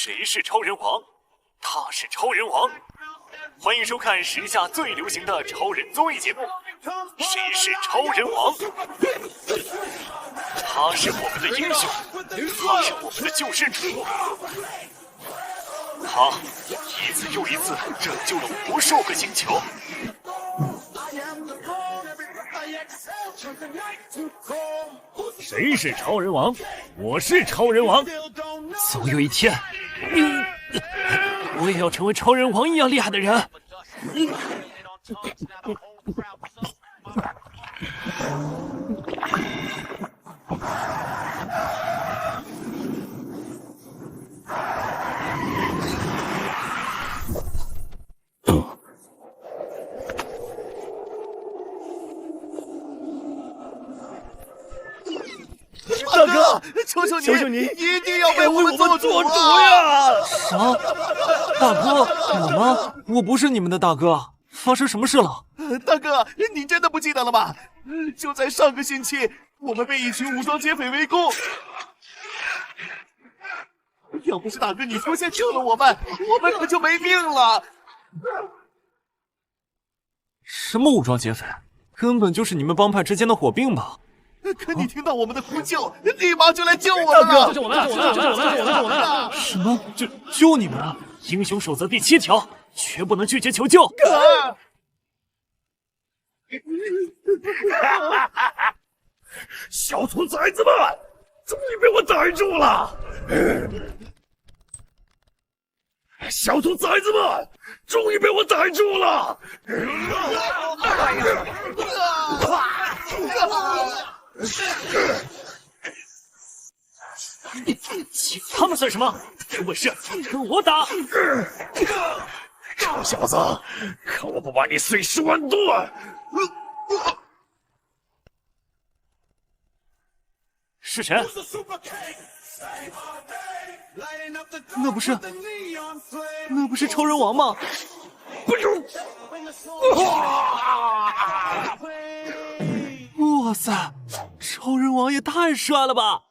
誰是超人王？他是超人王。歡迎收看時下最流行的超人綜藝節目《誰是超人王》。他是我們的英雄，他是我們的救世主。他一次又一次拯救了無數個星球。誰是超人王？我是超人王。总有一天，我也要成為超人王一樣厲害的人。大哥，求求你，一定要为我们做主呀！啥？大哥，我吗？我不是你们的大哥，发生什么事了？大哥，你真的不记得了吗？就在上个星期，我们被一群武装劫匪圍攻。要不是大哥你出现救了我们可就没命了。什么武装劫匪？根本就是你们帮派之间的火并吧？可你听到我们的呼救，立马就来救我们了！救我了！什么？救你们了？英雄守则第7条，绝不能拒絕求救。小兔崽子们，終於被我逮住了！小兔崽子們，終於被我逮住了！欺負他們算什麼？有本事跟我打！臭小子，看我不把你碎屍萬段！是誰？那不是超人王嗎？不是！哇塞，超人王也太帥了吧！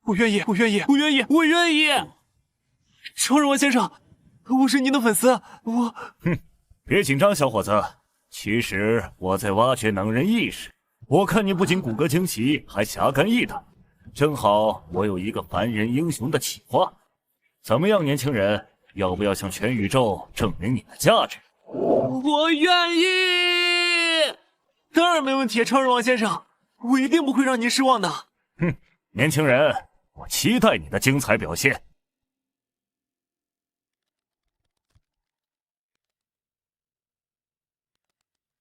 我願意！超人王先生，我是您的粉絲，我……別緊張，小伙子。其實我在挖掘能人意識。我看你不僅骨骼驚奇，還俠肝義膽。正好我有一個凡人英雄的企劃。怎麼樣，年輕人？要不要向全宇宙證明你的價值？我願意！當然沒問題，超人王先生，我一定不會讓您失望的。年輕人，我期待你的精彩表現。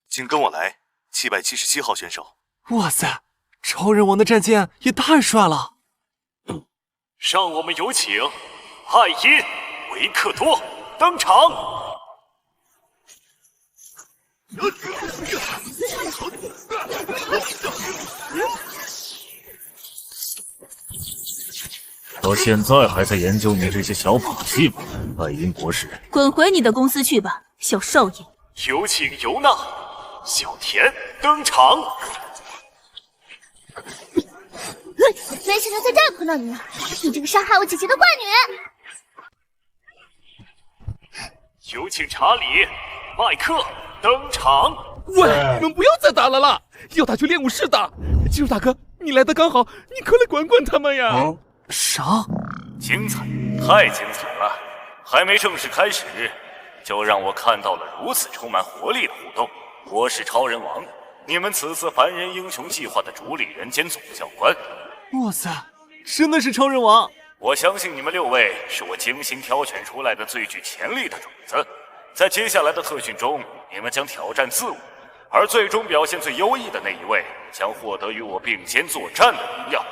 請跟我來，777號選手。哇塞，超人王的戰艦也太帥了！讓我們有請艾因·維克多登場。到現在還在研究你這些小把戲嗎，艾因博士？滾回你的公司去吧，小少爺。有請尤娜、小田登場。沒想到在這兒碰到你了，你這個傷害我姐姐的怪女人！有請查理、麥克登場。喂，你們不要再打了啦，要打就練武室打。肌肉大哥，你來的剛好，你快來管管他們呀！啥？精彩，太精彩了！還沒正式開始，就讓我看到了如此充滿活力的互動。我是超人王，你們此次凡人英雄計劃的主理人兼總教官。哇塞，真的是超人王！我相信你們6位是我精心挑選出來的最具潛力的種子。在接下來的特訓中，你們將挑戰自我，而最終表現最優異的那一位將獲得與我並肩作戰的榮耀。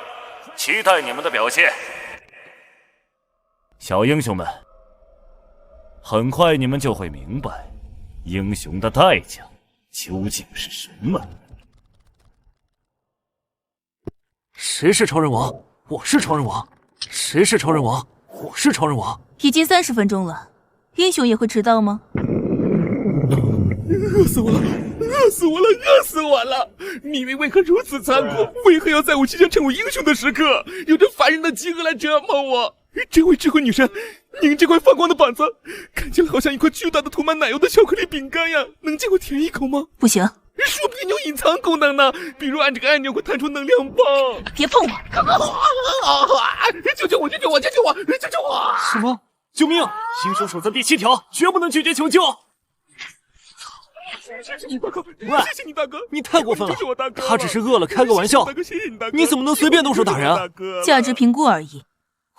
期待你們的表現。小英雄們，很快你們就會明白，英雄的代價究竟是什麼。誰是超人王？我是超人王。誰是超人王？我是超人王。已經30分鐘了，英雄也會遲到嗎？餓死我了，餓死我了，餓死我了！命运为何如此残酷？为何要在我即将成为英雄的时刻，有着烦人的饥饿来折磨我？这位智慧女神，您这块发光的板子，看起来好像一块巨大的涂满奶油的巧克力饼干呀，能借我舔一口吗？不行，说不定有隐藏功能呢，比如按这个按钮会弹出能量棒。別碰我！救救我！救救我！救救我！救救我！什麼？救命！新手守則第7條，絕不能拒絕求救。謝謝你大哥，喂，謝謝你大哥，你太過分了！救救我大哥，他只是餓了，開個玩笑。你怎麼能隨便動手打人啊？價值評估而已。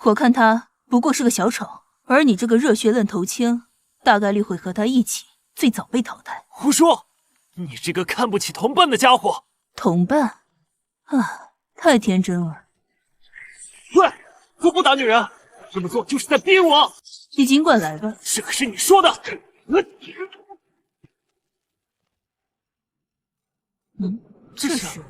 我看他不過是個小丑，而你這個熱血愣頭青，大概率會和他一起最早被淘汰。胡說！你這個看不起同伴的家伙！同伴？啊，太天真了。喂，我不打女人，這麼做就是在逼我。你儘管來吧。這可是你說的。這是。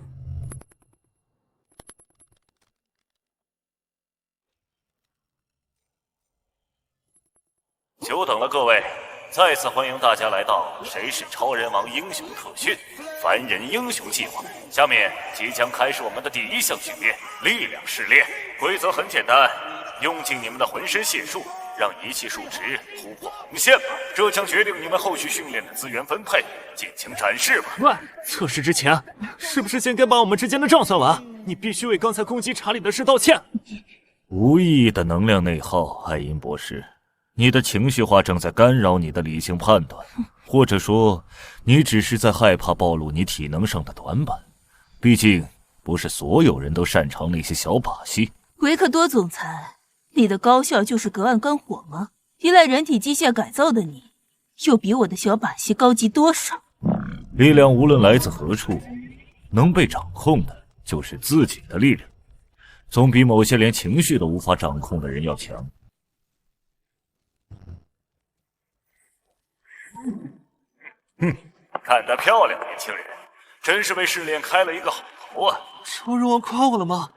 久等了各位，再次歡迎大家來到《誰是超人王》英雄特訓凡人英雄計劃。下面即將開始我們的第一項訓練——力量試煉。規則很簡單，用盡你們的渾身解數，讓儀器數值突破紅線吧。這將決定你們後續訓練的資源分配。盡情展示吧。喂，測試之前，是不是先該把我們之間的賬算完？你必須為剛才攻擊查理的事道歉。無意義的能量內耗，艾因博士。你的情緒化正在干擾你的理性判斷，或者說，你只是在害怕暴露你體能上的短板。畢竟，不是所有人都擅長那些小把戲。維克多總裁，你的高校就是隔岸觀火嗎？依賴人體機械改造的你，又比我的小把戲高級多少？力量無論來自何處，能被掌控的就是自己的力量，總比某些連情緒都無法掌控的人要強。看得漂亮，年輕人，真是為試煉開了一個好頭啊！超人王誇我了嗎？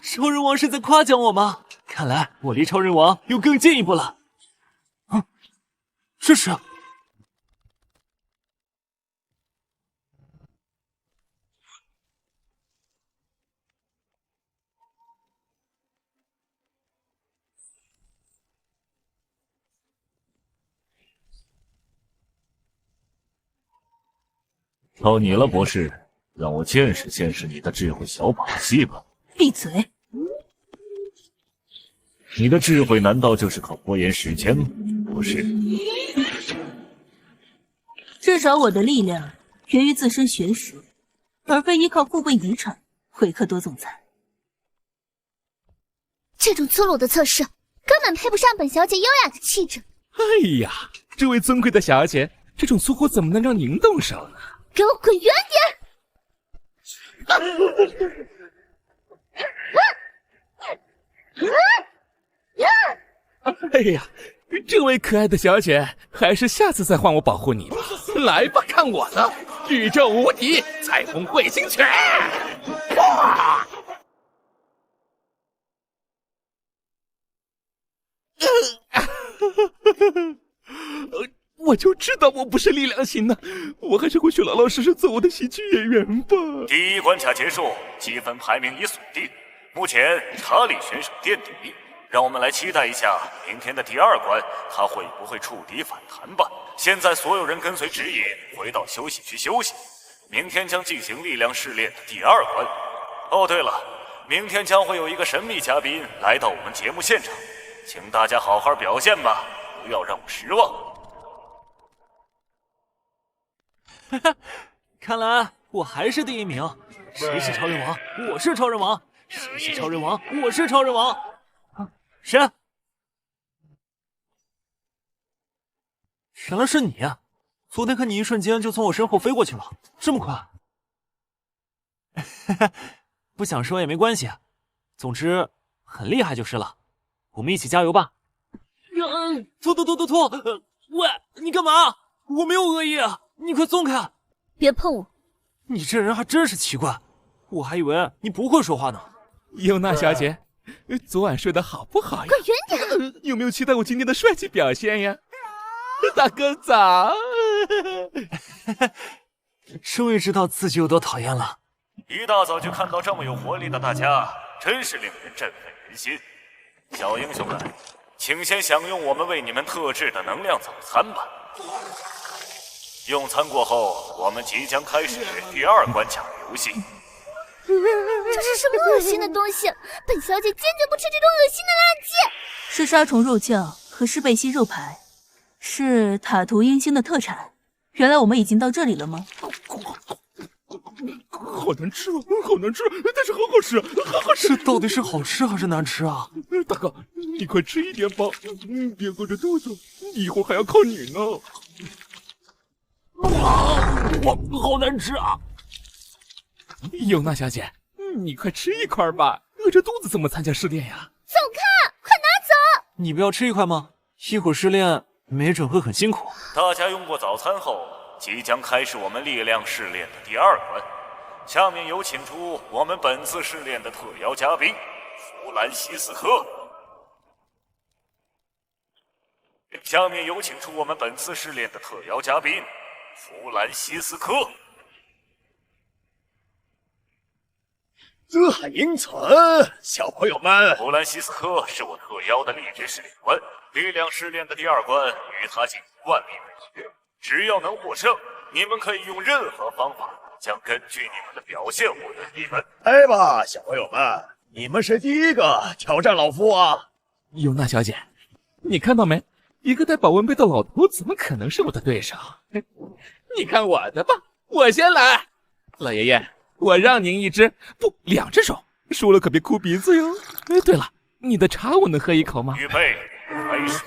超人王是在誇獎我嗎？看來我離超人王又更進一步了。這是。到你了，博士，讓我見識見識你的智慧小把戲吧。閉嘴！你的智慧難道就是靠拖延時間嗎，博士？至少我的力量源於自身學識，而非依靠父輩遺產。維克多總裁，這種粗魯的測試根本配不上本小姐優雅的氣質。哎呀，這位尊貴的小姐，這種粗活怎麼能讓您動手呢？給我滾遠點！哎呀，這位可愛的小姐，還是下次再換我保護你吧。來吧，看我的宇宙無敵彩虹彗星拳！哇！我就知道我不是力量型的，我還是回去老老實實做我的喜劇演員吧。第一關卡結束，積分排名已鎖定，目前查理選手墊底。讓我們來期待一下明天的第二關，他會不會觸底反彈吧。現在所有人跟隨指引回到休息區休息，明天將進行力量試煉的第二關。哦，對了，明天將會有一個神秘嘉賓來到我們節目現場，請大家好好表現吧，不要讓我失望。看來我還是第一名。誰是超人王？我是超人王。誰是超人王？我是超人王。啊，誰？原來是你啊！昨天看你一瞬間就從我身後飛過去了，這麼快？不想說也沒關係，總之很厲害就是了。我們一起加油吧！拖！喂，你幹嘛？我沒有惡意啊！你快鬆開！別碰我！你這人還真是奇怪，我還以為你不會說話呢。尤娜小姐，昨晚睡得好不好呀？滾遠點！有沒有期待我今天的帥氣表現呀？大哥早！終於知道自己有多討厭了。一大早就看到這麼有活力的大家，真是令人振奮人心。小英雄們，請先享用我們為你们特制的能量早餐吧。用餐過後，我們即將開始第2關卡遊戲。這是什麼惡心的東西？本小姐堅決不吃這種惡心的垃圾！是沙蟲肉醬和是贝西肉排，是塔图英星的特產。原來我们已經到這裡了嗎？好難吃啊，好難吃，但是好好吃，好好吃。這到底是好吃還是難吃啊？大哥，你快吃一點吧，別餓着肚子，以後還要靠你呢。哇，好難吃啊！尤娜小姐，你快吃一塊吧，餓着肚子怎麼參加試煉呀？走開，快拿走！你不要吃一塊嗎？一會兒試煉沒準會很辛苦。大家用過早餐後，即將開始我們力量試煉的第2關。下面有請出我們本次試煉的特邀嘉賓弗蘭西斯科。下面有請出我們本次試煉的特邀嘉賓弗蘭西斯科。泽海英存，小朋友們，弗蘭西斯科是我特邀的励志試炼官，力量試炼的第2關與他近萬里回絕。只要能獲勝，你們可以用任何方法將根據你們的表現獲得积分。来吧，小朋友們，你們是第一個挑戰老夫啊！尤娜小姐，你看到沒？一個帶保溫杯的老頭怎麼可能是我的對手？你看我的吧，我先來。老爺爺，我讓您一隻，不，2隻手，輸了可別哭鼻子喲。哎，對了，你的茶我能喝一口嗎？預備，開始。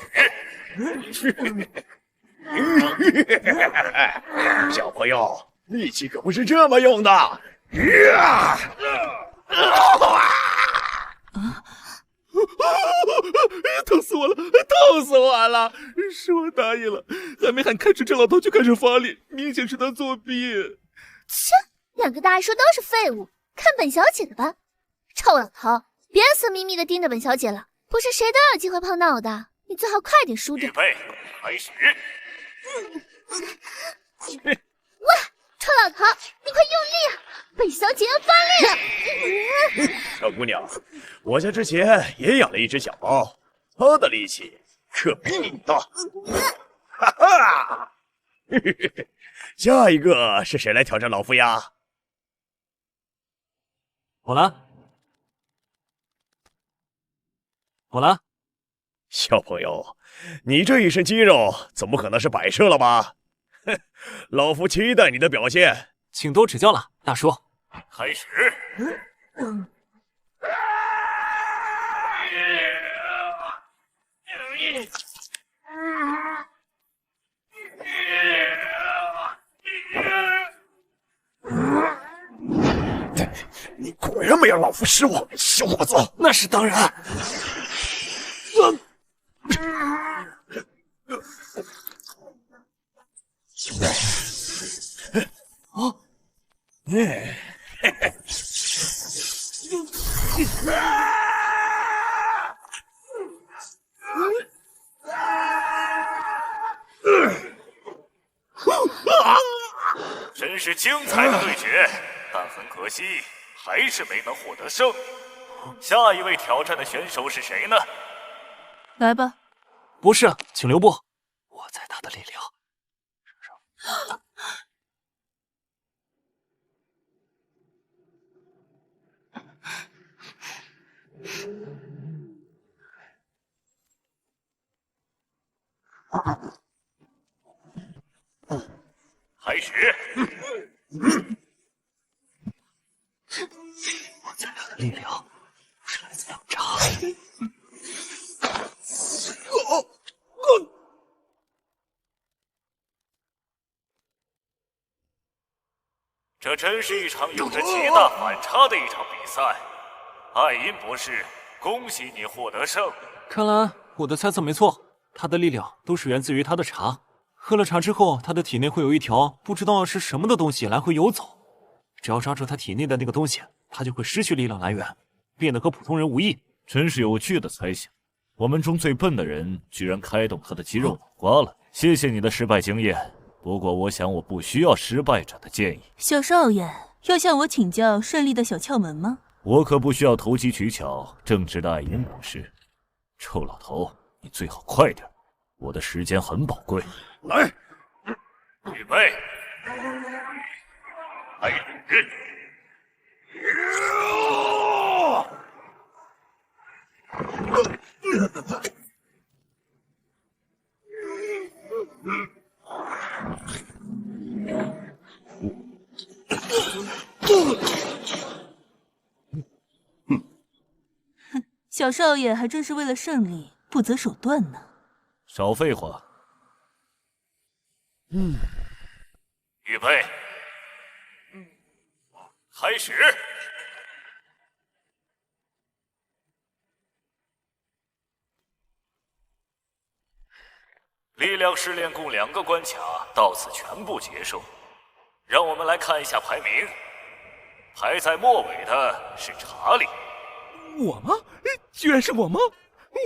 小朋友，力氣可不是這麼用的。疼死我了，痛死我了！是我答應了，還沒喊開始，這老頭就開始發力，明顯是他作弊。切，2個大叔都是廢物，看本小姐的吧！臭老頭，別色眯眯的盯着本小姐了，不是誰都有機會碰到我的，你最好快點輸掉。預備，開始。喂，臭老頭，你快用力啊！本小姐要發力了。小姑娘，我家之前也養了一隻小貓，它的力氣可比你大。哈哈！下一個是誰來挑戰老夫呀？我來。小朋友，你這一身肌肉怎麼可能是擺設了吧？哼，老夫期待你的表現，請多指教了，大叔。開始。你果然沒讓老夫失望，小伙子。那是當然。真是精彩的對決，但很可惜，還是沒能獲得勝。下一位挑戰的選手是誰呢？來吧。不是，請留步，我在他的力量。開始。我在他的力量是來自冷茶。這真是一場有着極大反差的一場比賽。艾因博士，恭喜你獲得勝。看來我的猜測沒錯，他的力量都是源自於他的茶。喝了茶之後，他的體內會有一條不知道是什麼的東西來回游走。只要抓住他體內的那個東西，他就會失去力量來源，變得和普通人無異。真是有趣的猜想。我們中最笨的人居然開動他的肌肉腦瓜了。謝謝你的失敗經驗，不過我想我不需要失败者的建议。小少爷要向我请教顺利的小窍门吗？我可不需要投机取巧、正直的爱因博士。臭老头，你最好快点，我的时间很宝贵。来，预备，开始。小少爷还真是为了胜利不择手段呢。少废话。预备，開始。力量試煉共2個關卡，到此全部結束。讓我們來看一下排名，排在末尾的是查理。我嗎？居然是我嗎？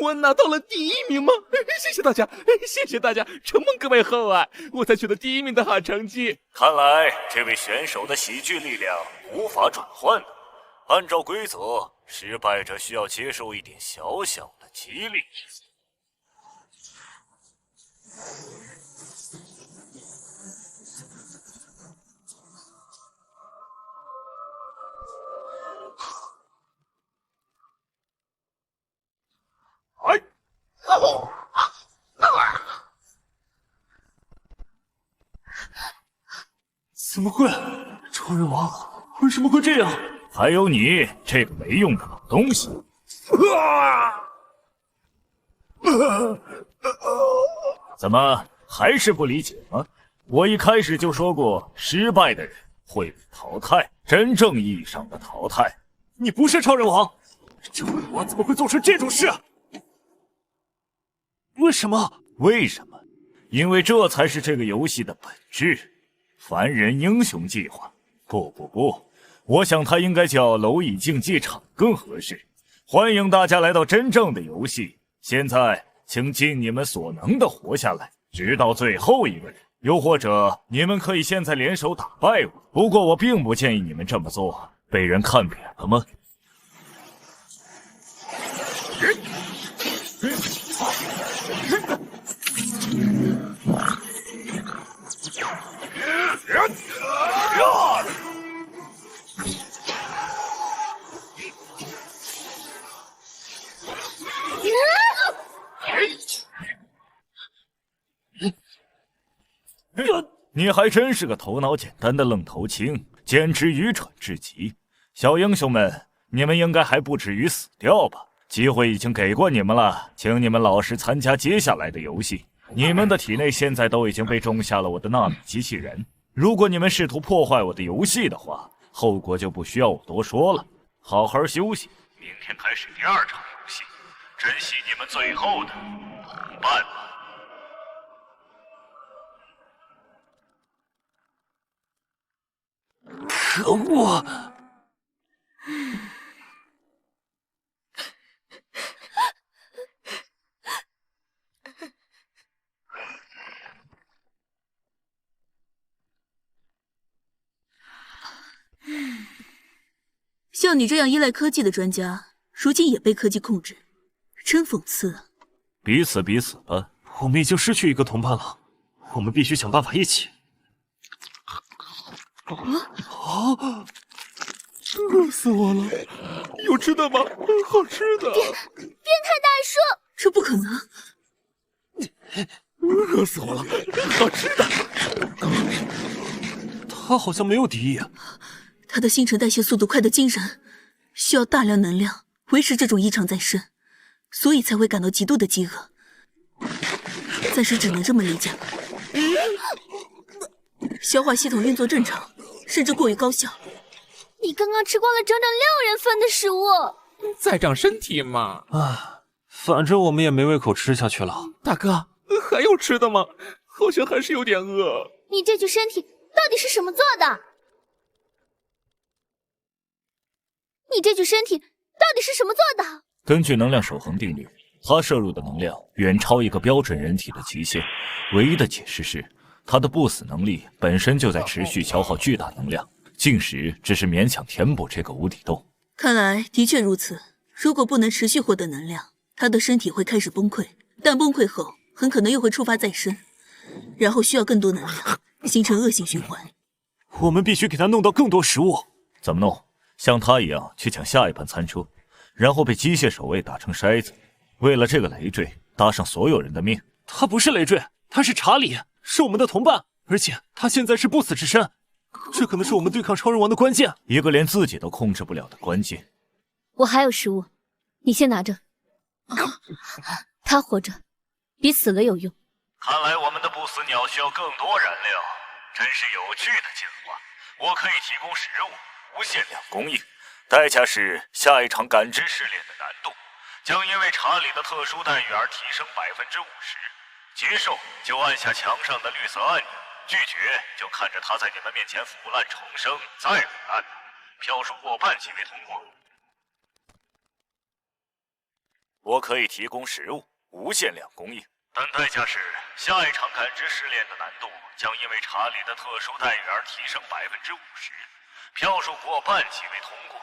我拿到了第1名嗎？謝謝大家，謝謝大家，承蒙各位厚愛，我才取得第1名的好成績。看來這位選手的喜劇力量無法轉換。按照規則，失敗者需要接受一點小小的激勵。怎么会？超人王为什么会這樣？還有你這個沒用的老東西！怎麼還是不理解嗎？我一開始就說過，失敗的人會被淘汰，真正意義上的淘汰。你不是超人王，超人王怎麼會做出這種事？為什麼？為什麼？因為這才是這個遊戲的本質。凡人英雄計劃，不，我想它應該叫螻蟻競技場更合適。歡迎大家來到真正的遊戲。現在，請盡你們所能的活下來，直到最後一個人。又或者，你們可以現在聯手打敗我。不過我並不建議你們這麼做，被人看扁了嗎？你還真是個頭腦簡單的愣頭青，簡直愚蠢至極。小英雄們，你們應該還不至於死掉吧？機會已經給過你們了，請你們老實參加接下來的遊戲。你們的體內現在都已經被種下了我的納米機器人，如果你們試圖破壞我的遊戲的話，後果就不需要我多說了。好好休息，明天開始第2場遊戲，珍惜你們最後的同伴吧。可惡！像你這樣依賴科技的專家，如今也被科技控制，真諷刺啊！彼此吧。我們已經失去一個同伴了，我們必須想辦法一起。餓死我了！有吃的嗎？好吃的！变態大叔，這不可能！餓死我了！好吃的！他好像沒有敵意啊。他的新陳代謝速度快得驚人，需要大量能量維持這種異常在身，所以才會感到極度的飢餓。暫時只能這麼理解了。消化系統運作正常，甚至過於高效。你剛剛吃光了整整6人份的食物，在長身體嘛。反正我們也沒胃口吃下去了。大哥，還有吃的嗎？好像還是有點餓。你這具身體到底是什麼做的？根據能量守恆定律，它攝入的能量遠超一個標準人體的極限。唯一的解釋是，他的不死能力本身就在持續消耗巨大能量，进食只是勉强填補這個無底洞。看來的確如此。如果不能持續獲得能量，他的身體會開始崩潰，但崩潰後很可能又會觸發再生，然後需要更多能量，形成惡性循環。我們必須給他弄到更多食物。怎麼弄？像他一樣去搶下一班餐車，然後被機械守衛打成筛子，為了這個累赘搭上所有人的命。他不是累赘，他是查理，是我們的同伴，而且他現在是不死之身，这可能是我们对抗超人王的關鍵，一個連自己都控制不了的關鍵。我還有食物，你先拿着。他活着比死了有用。看來我們的不死鳥需要更多燃料，真是有趣的計劃。我可以提供食物，無限量供應，代價是下一場感知試煉的難度將因為查理的特殊待遇而提升50%。接受就按下牆上的綠色按鈕，拒絕就看着他在你們面前腐爛重生，再腐爛，票數過半即為通過。我可以提供食物，無限量供應，但代價是下一场感知試煉的難度將因為查理的特殊待遇而提升50%，票數過半即為通過。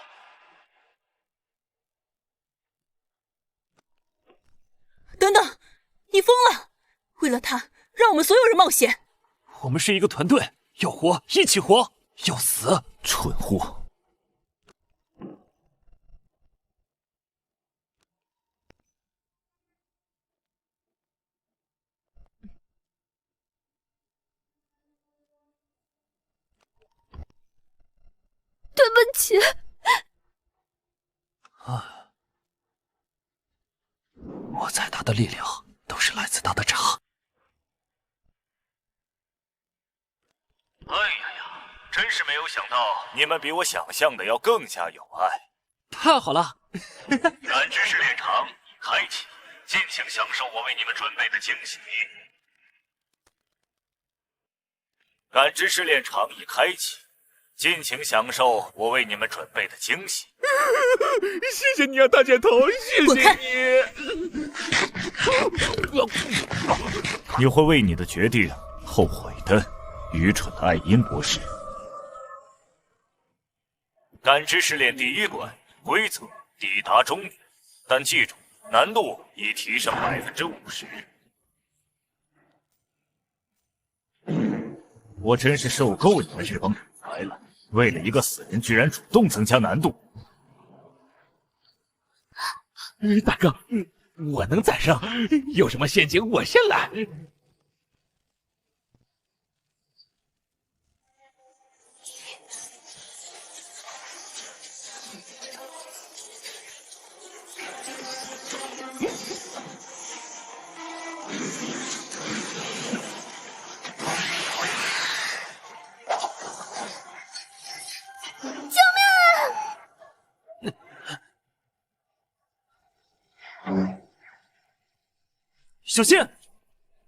等等，你瘋了！為了他，讓我們所有人冒險。我們是一個團隊，要活一起活，要死蠢貨。对不起。我再大的力量都是来自他的茶。哎呀，真是没有想到你們比我想象的要更加有愛。太好了！感知試煉場已開啟，盡情享受我為你們準備的驚喜。感知試煉場已開啟，盡情享受我為你們準備的驚喜。謝謝你啊，大箭頭，謝謝你。你會為你的決定後悔的，愚蠢的艾因博士。感知試煉第1關，規則抵達終點，但記住，難度已提升50%。我真是受夠你們這幫蠢材了，為了一個死人居然主動增加難度。大哥，我能攒上，有什麼陷阱我先来。小心！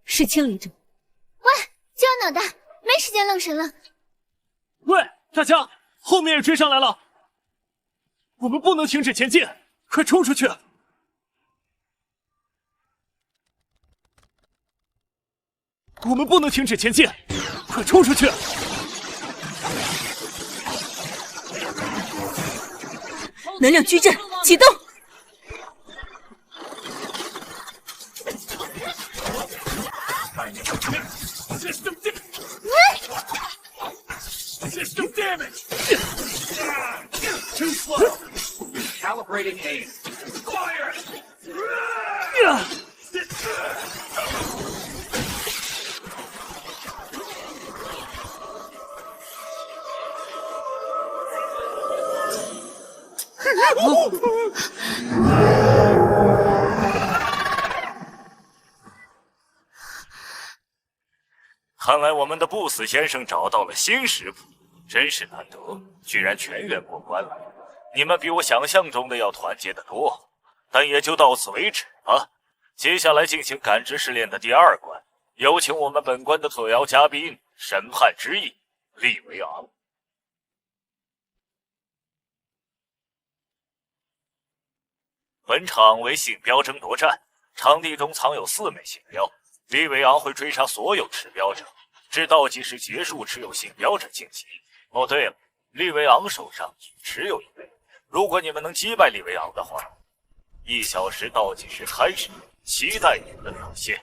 是清理者。喂，焦脑袋，没時間愣神了。喂，大家，後面也追上來了，我們不能停止前進，快衝出去！我們不能停止前進，快衝出去！能量矩陣啟動。System damage. Too slow. Calibrating aim. Fire. 看來我們的不死先生找到了新食譜，真是難得，居然全員過關了。你們比我想象中的要團結得多，但也就到此為止吧。接下來進行感知試煉的第2關，有請我們本關的特邀嘉賓審判之翼利維昂。本場為信標爭奪戰，場地中藏有4枚信標，利維昂會追殺所有持標者。至倒計時結束持有信标者晋级。哦，对了，利维昂手上也持有一枚，如果你们能击败利维昂的话，1小时倒計时開始，期待你們的表現。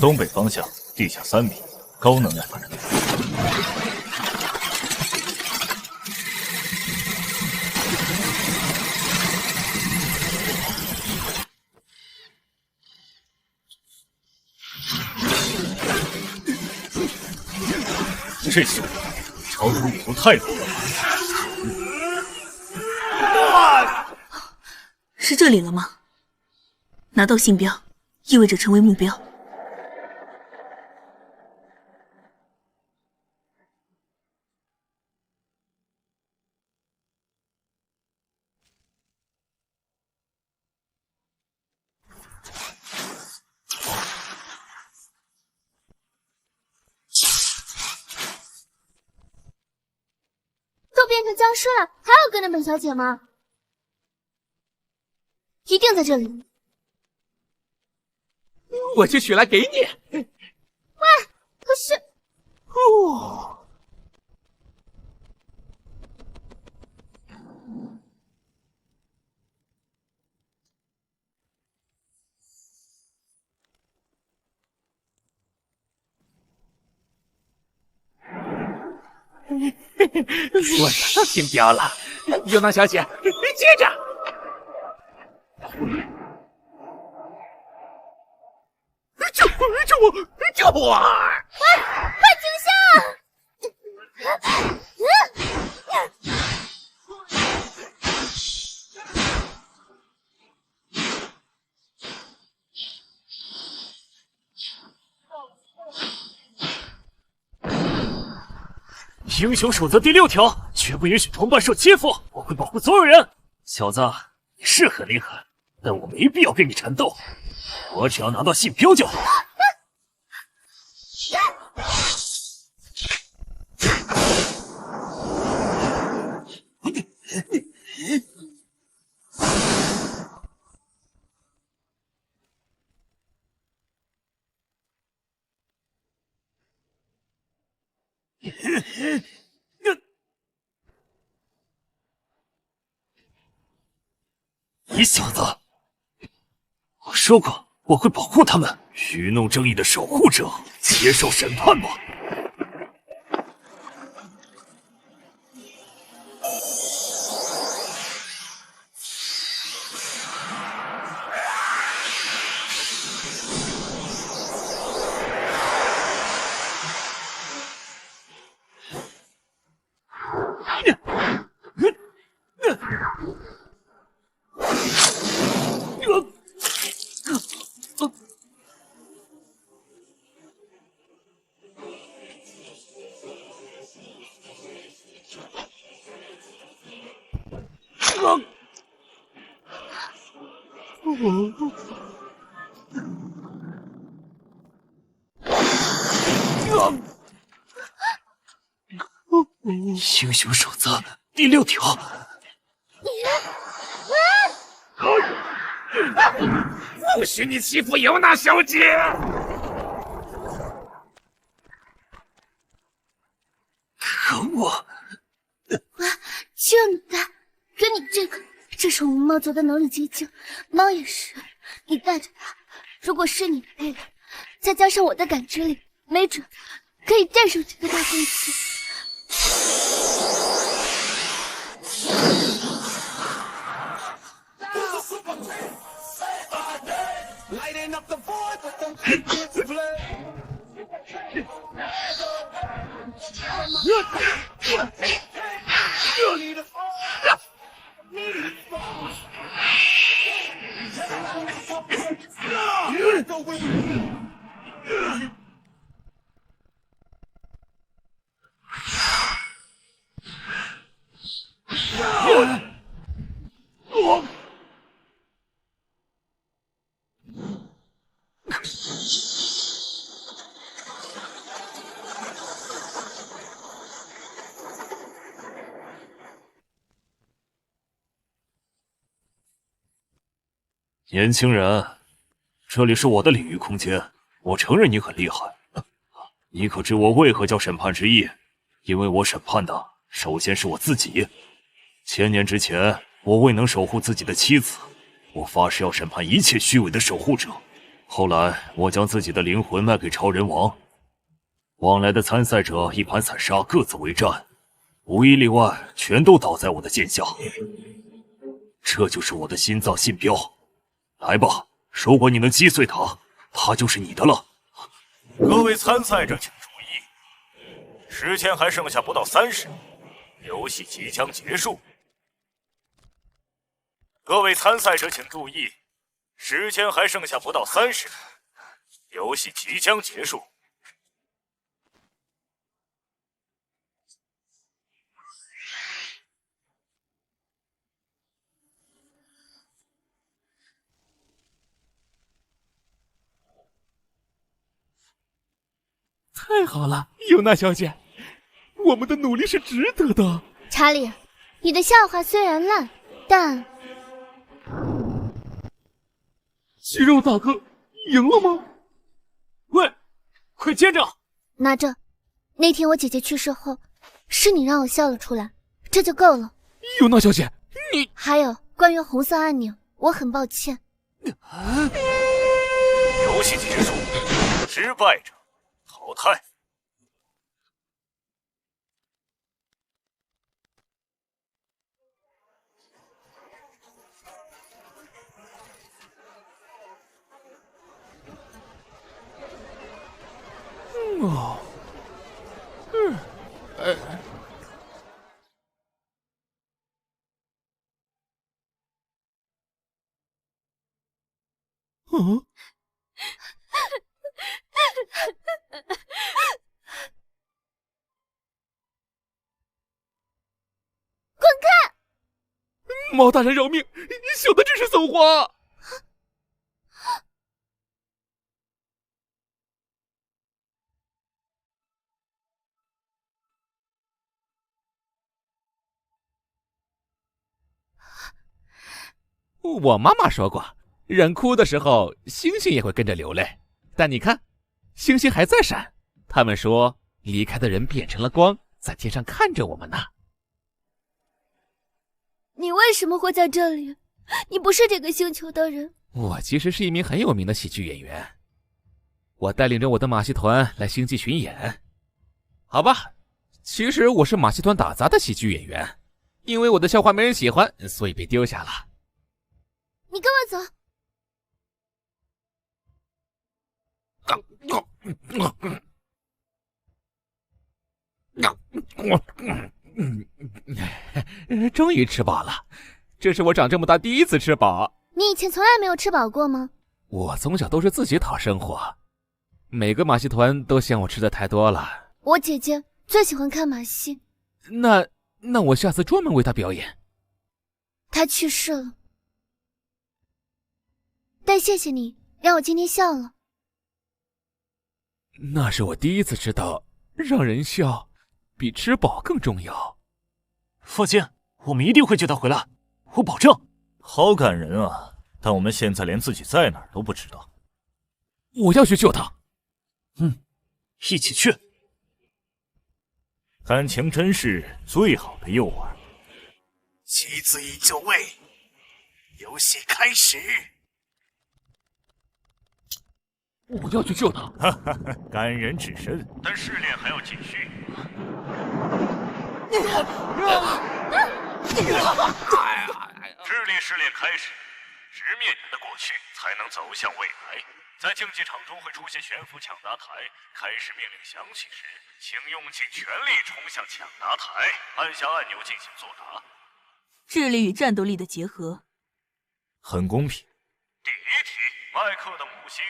東北方向地下3米，高能量反射。这些超出宇宙太多了。是这里了吗？拿到信标，意味着成为目標。都变成僵尸了，还要跟着本小姐吗？一定在这里。我去取来给你。喂，可是……我拿到信标了，尤娜小姐，接着。救我！快停下！英雄守则第6条，绝不允许同伴受欺负。我会保護所有人。小子，你是很厲害，但我沒必要跟你纏鬥。我只要拿到信標就好。你小子，我說過我會保護他們，愚弄正義的守護者，接受審判吧。英雄守則第6條。不許你欺負尤娜小姐！可我……就你的，给你这個，這是我們貓族的能力結晶，貓也是。你帶着它，如果是你的配合，再加上我的感知力，沒準可以戰勝這個大公司。年輕人，這裡是我的領域空間，我承認你很厲害。你可知我為何叫審判之意？因為我審判的首先是我自己。千年之前，我未能守護自己的妻子，我發誓要審判一切虛偽的守護者。後來，我將自己的靈魂賣給超人王，往來的參賽者一盘散沙，各自為戰，無一例外，全都倒在我的劍下。這就是我的心臟信標。来吧，如果你能擊碎它，它就是你的了。各位參賽者請注意，時間還剩下不到30秒，遊戲即將結束。各位參賽者請注意，時間還剩下不到30秒，遊戲即將結束。太好了，尤娜小姐，我们的努力是值得的。查理，你的笑话虽然烂，但肌肉大哥赢了吗？喂，快接着！拿着。那天我姐姐去世后，是你让我笑了出来，这就够了。尤娜小姐，你还有关于红色按钮，我很抱歉。游戏結束，失敗者淘汰。毛大人饶命！小的真是走花。我妈妈说过，人哭的时候，星星也会跟着流淚。但你看，星星還在閃。他們說，離開的人變成了光，在天上看着我們呢。你為什麼會在這裡？你不是這個星球的人。我其實是一名很有名的喜劇演員，我帶領着我的馬戲團來星際巡演。好吧，其實我是馬戲團打雜的喜劇演員，因為我的笑話沒人喜歡，所以被丟下了。你跟我走。終於吃飽了，這是我長這麼大第一次吃飽。你以前從來沒有吃飽過嗎？我從小都是自己討生活，每個馬戲團都嫌我吃的太多了。我姐姐最喜歡看馬戲。那我下次專門為她表演。她去世了，但謝謝你讓我今天笑了。那是我第一次知道，讓人笑比吃飽更重要。放心，我們一定會救他回來，我保證。好感人啊！但我們現在連自己在哪兒都不知道。我要去救他。一起去。感情真是最好的誘餌。妻子已就位，遊戲開始。我要去救他。感人至深，但試煉還要繼續。智力試煉開始，直面你的過去，才能走向未來。在競技場中會出現懸浮搶答台，開始命令響起時，請用盡全力衝向搶答台，按下按鈕進行作答。智力與戰鬥力的結合，很公平。第一題，麥克的母星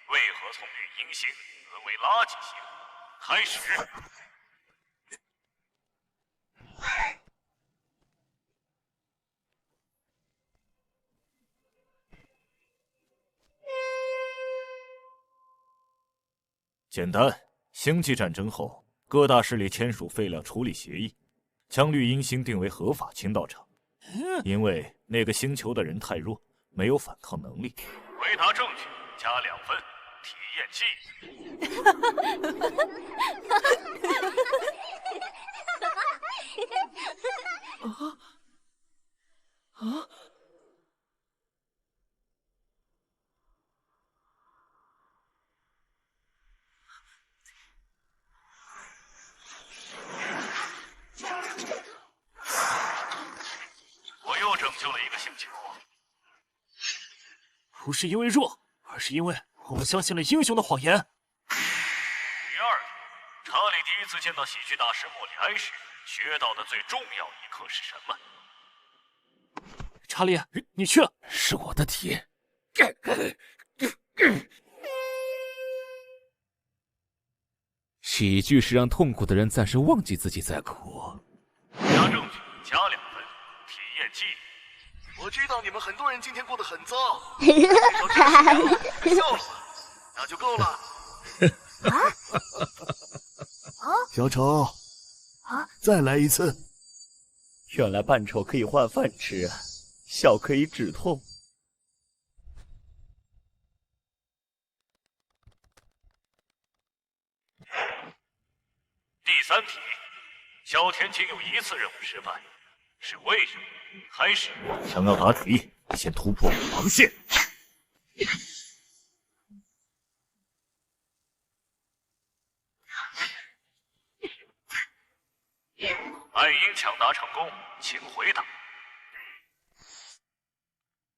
為何從女陰星淪為垃圾星？開始。簡單，星際戰爭後，各大勢力簽署廢料處理協議，將綠陰星定為合法清道場。因為那個星球的人太弱，沒有反抗能力。回答正確，加2分。體驗技。我又拯救了一個星球。不是因為弱，而是因為我們相信了英雄的謊言。第二题，查理第一次見到喜剧大師莫里埃时，学到的最重要一課是什么？查理，你去。是我的题。喜剧是讓痛苦的人暫時忘記自己在苦。加證據，加2分。體驗技。我知道你们很多人今天過得很糟，至少這個笑了，那就夠了。小丑，再來一次。原來扮醜可以換飯吃，笑可以止痛。第3題，小田仅有1次任務失敗，是為什麼？開始。想要答題，先突破防線。爱英搶答成功，請回答。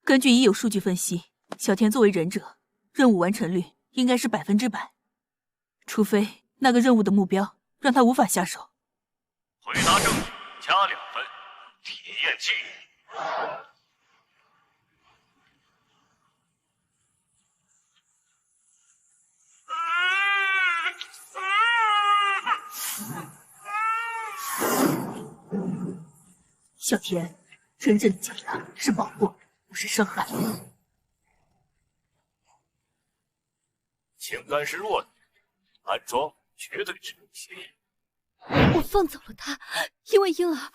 根據已有數據分析，小田作為忍者，任務完成率應該是100%，除非那個任務的目標讓他無法下手。回答正確，加2分。體驗技。小田，真正的解答是保護，不是傷害。情感是弱的，安裝絕對是邪淫。我放走了他，因為嬰兒。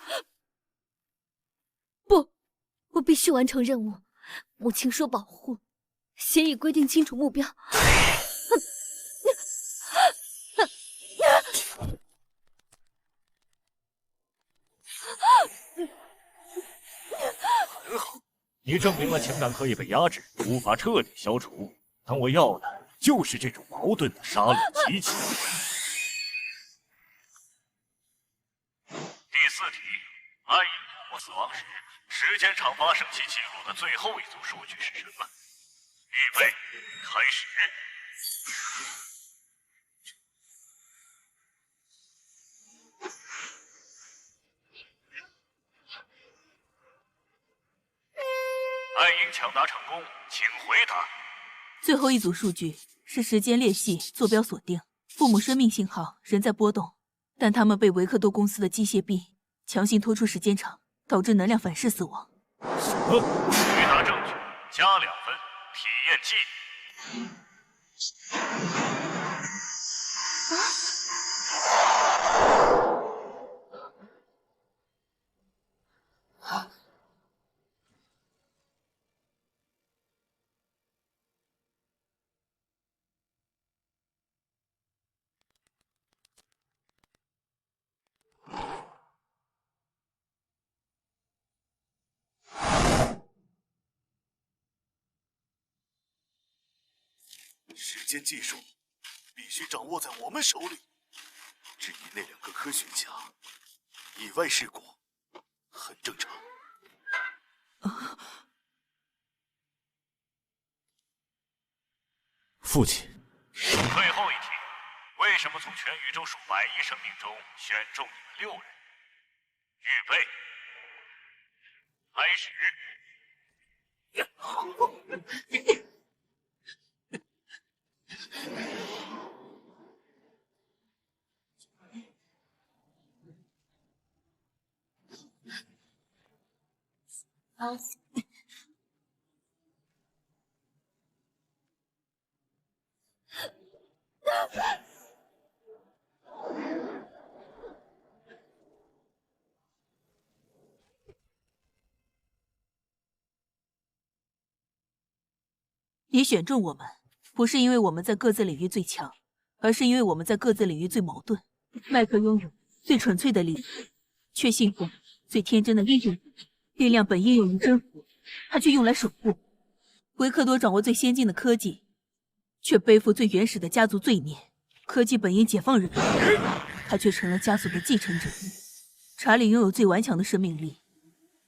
不，我必須完成任務。母親說保護，協議規定清楚目標。很好，你證明了情感可以被壓制，無法徹底消除。但我要的就是這種矛盾的殺戮機器。第4題，愛因突破死亡時，時間場發生器記錄的最後一組數據是什麼？預備，開始。爱英搶答成功，請回答。最後一組數據是時間裂隙坐標鎖定，父母生命信號仍在波動，但他們被維克多公司的機械臂強行拖出時間場，導致能量反噬死亡。什麼？回答正確，加2分。體驗技。时间技術必須掌握在我們手裡。至於那2個科學家，意外事故很正常。父親，最後一題，為什麼從全宇宙數百億生命中選中你們6人？預備，開始。你選中我們，不是因為我們在各自領域最強，而是因為我們在各自領域最矛盾。麥克擁有最純粹的力量，卻信奉最天真的英雄力量本應用於征服，他卻用來守護。維克多掌握最先進的科技，卻背負最原始的家族罪孽。科技本應解放人類，他卻成了家族的繼承者。查理擁有最顽强的生命力，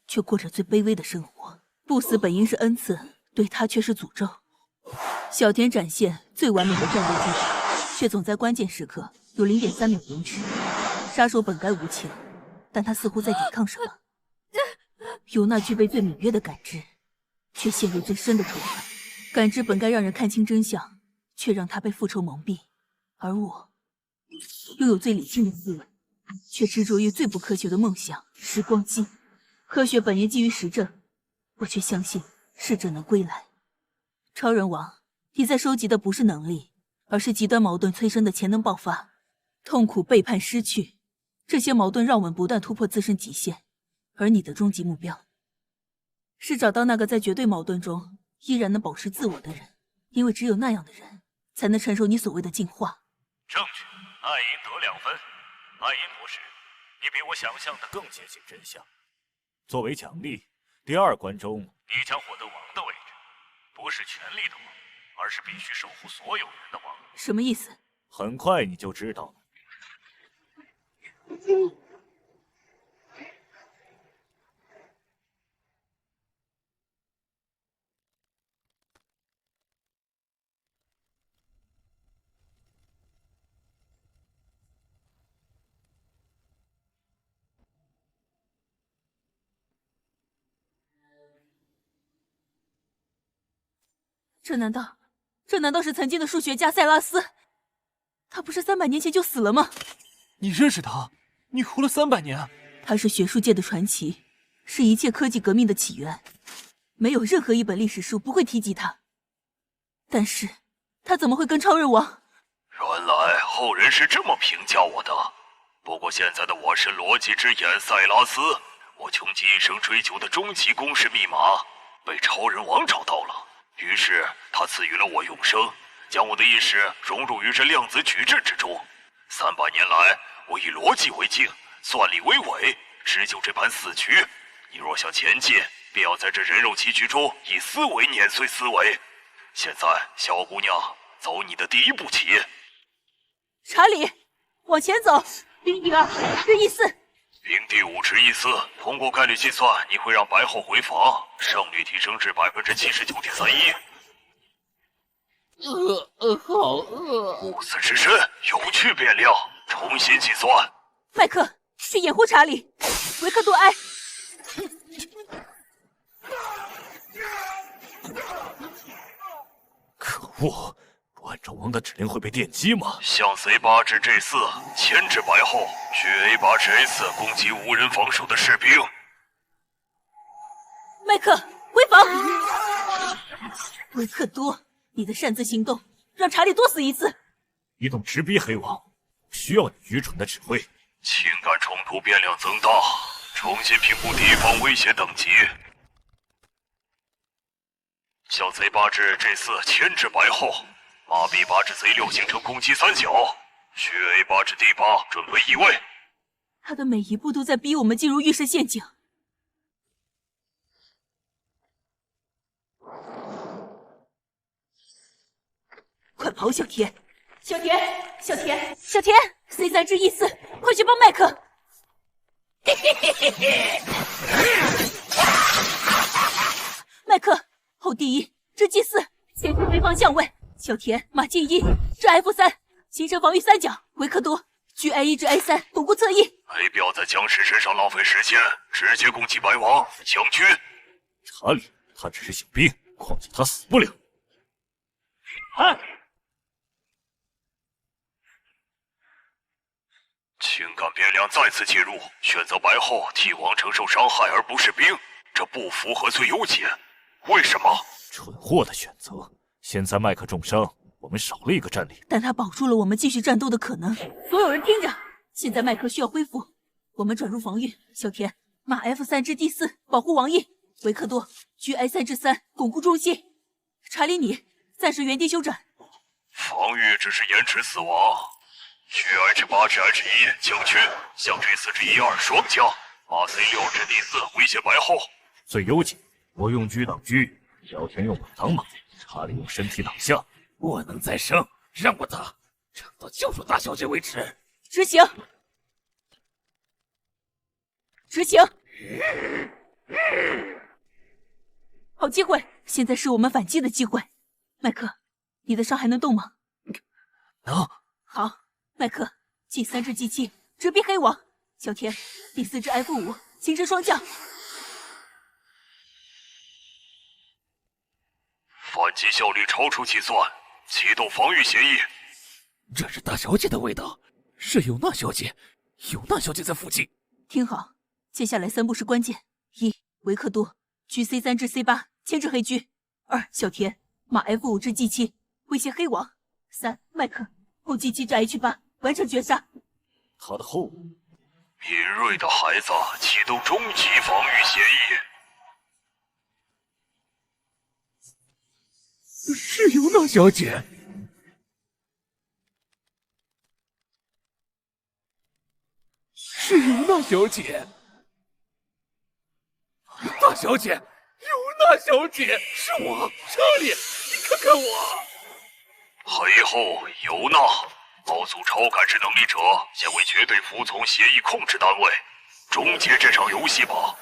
卻過着最卑微的生活。不死本應是恩賜，對他卻是詛咒。小田展現最完美的戰鬥技巧，卻總在關鍵時刻有0.3秒延遲。杀手本該無情，但他似乎在抵抗什麼。尤娜具備最敏銳的感知，卻陷入最深的仇恨。感知本該讓人看清真相，卻讓他被復仇蒙蔽。而我擁有最理性的思維，卻執着於最不科學的夢想——時光機。科學本應基於實證，我卻相信逝者能歸來。超人王，你在收集的不是能力，而是極端矛盾催生的潛能爆发。痛苦、背叛、失去，這些矛盾讓我們不斷突破自身極限。而你的終極目標，是找到那個在絕對矛盾中依然能保持自我的人，因為只有那樣的人，才能承受你所謂的进化。正确，艾因得2分。艾因博士，你比我想象的更接近真相。作為獎勵，第2關中你將獲得王的位置，不是權力的王，而是必須守護所有人的王。什麼意思？很快你就知道了。这难道是曾经的数學家塞拉斯？他不是300年前就死了嗎？你認識他？你活了300年。他是學術界的傳奇，是一切科技革命的起源。沒有任何一本歷史書不會提及他。但是，他怎麼會跟超人王？原來後人是這麼評價我的。不過現在的我是邏輯之眼塞拉斯，我窮極一生追求的終極公式密碼被超人王找到了。於是他賜予了我永生，將我的意識融入於這量子矩陣之中。300年來，我以邏輯為鏡，算力為尾，只就這般死局。你若想前進，便要在這人肉棋局中以思維碾碎思維。現在，小姑娘，走你的第一步棋。查理，往前走。0比2，这意思。0第5值意思，通过概率计算，你会讓白後回防，勝率提升至79.31%。好餓。不死之身有去變量，重新計算。麥克，去掩護查理。維克多埃。可惡！不按照王的指令會被電擊嗎？向 C8 至 G4 牽制白後，去 A8 至 A4 攻擊無人防守的士兵。麥克，回防！維克多，你的擅自行動讓查理多死一次。移動直逼黑王，需要你愚蠢的指揮。情感衝突變量增大，重新評估敵方威脅等級。向 Z8 至 G4 牽制白後。馬 B8 至 Z6 形成攻擊三角，血 A8 至 D8 準備移位。他的每一步都在逼我們進入預設陷阱。快跑，小田！小田！小田！小田 ！C3 至 E4，快去幫麥克！嘿嘿嘿嘿嘿！麥克，後第1，至 G4，前去回防相位。小田，馬進1至 F3，形成防禦三角。維克多，距 A1 至 A3，鞏固側翼。沒必要在僵屍身上浪費時間，直接攻擊白王，將軍。查理，他只是小兵，況且他死不了。情感變量再次介入，選擇白後替王承受傷害而不是兵，這不符合最優解。為什麼？蠢貨的選擇。現在麥克重傷，我們少了一個戰力，但他保住了我們繼續戰鬥的可能。所有人聽着，現在麥克需要恢復，我們轉入防禦。小田，馬 F3 至 D4，保護王翼。維克多，居 A3 至3，鞏固中心。查理，你暫時原地休戰。防御只是延遲死亡。去 H8 至 H1 将军，向 G4 至 E2 双枪，把 C6 至 D4 威胁白后。最优解，我用狙挡狙，小田用马挡马，查理用身体挡下。不能再生，让我打，撑到救出大小姐为止。执行。执行。好机会，现在是我们反击的机会。麦克，你的伤还能动吗？能。好，麦克 ，G3 至 G7 直逼黑王。小田 ，D4 至 F5 形成双降。反击效率超出计算，启动防御协议。这是大小姐的味道，是尤娜小姐，尤娜小姐在附近。听好，接下来3步是关键：一，维克多狙 C3 至 C8 牵制黑狙；二，小田马 F5 至 G7 威胁黑王；三，麦克后 G7 至 H8 完成绝杀。他的后敏锐的孩子，启动终极防御协议。是尤娜小姐，是尤娜小姐，大小姐，尤娜小姐，是我，查理，你看看我。黑后尤娜，高速超感知能力者，现为绝对服从协议控制单位，终结这场游戏吧。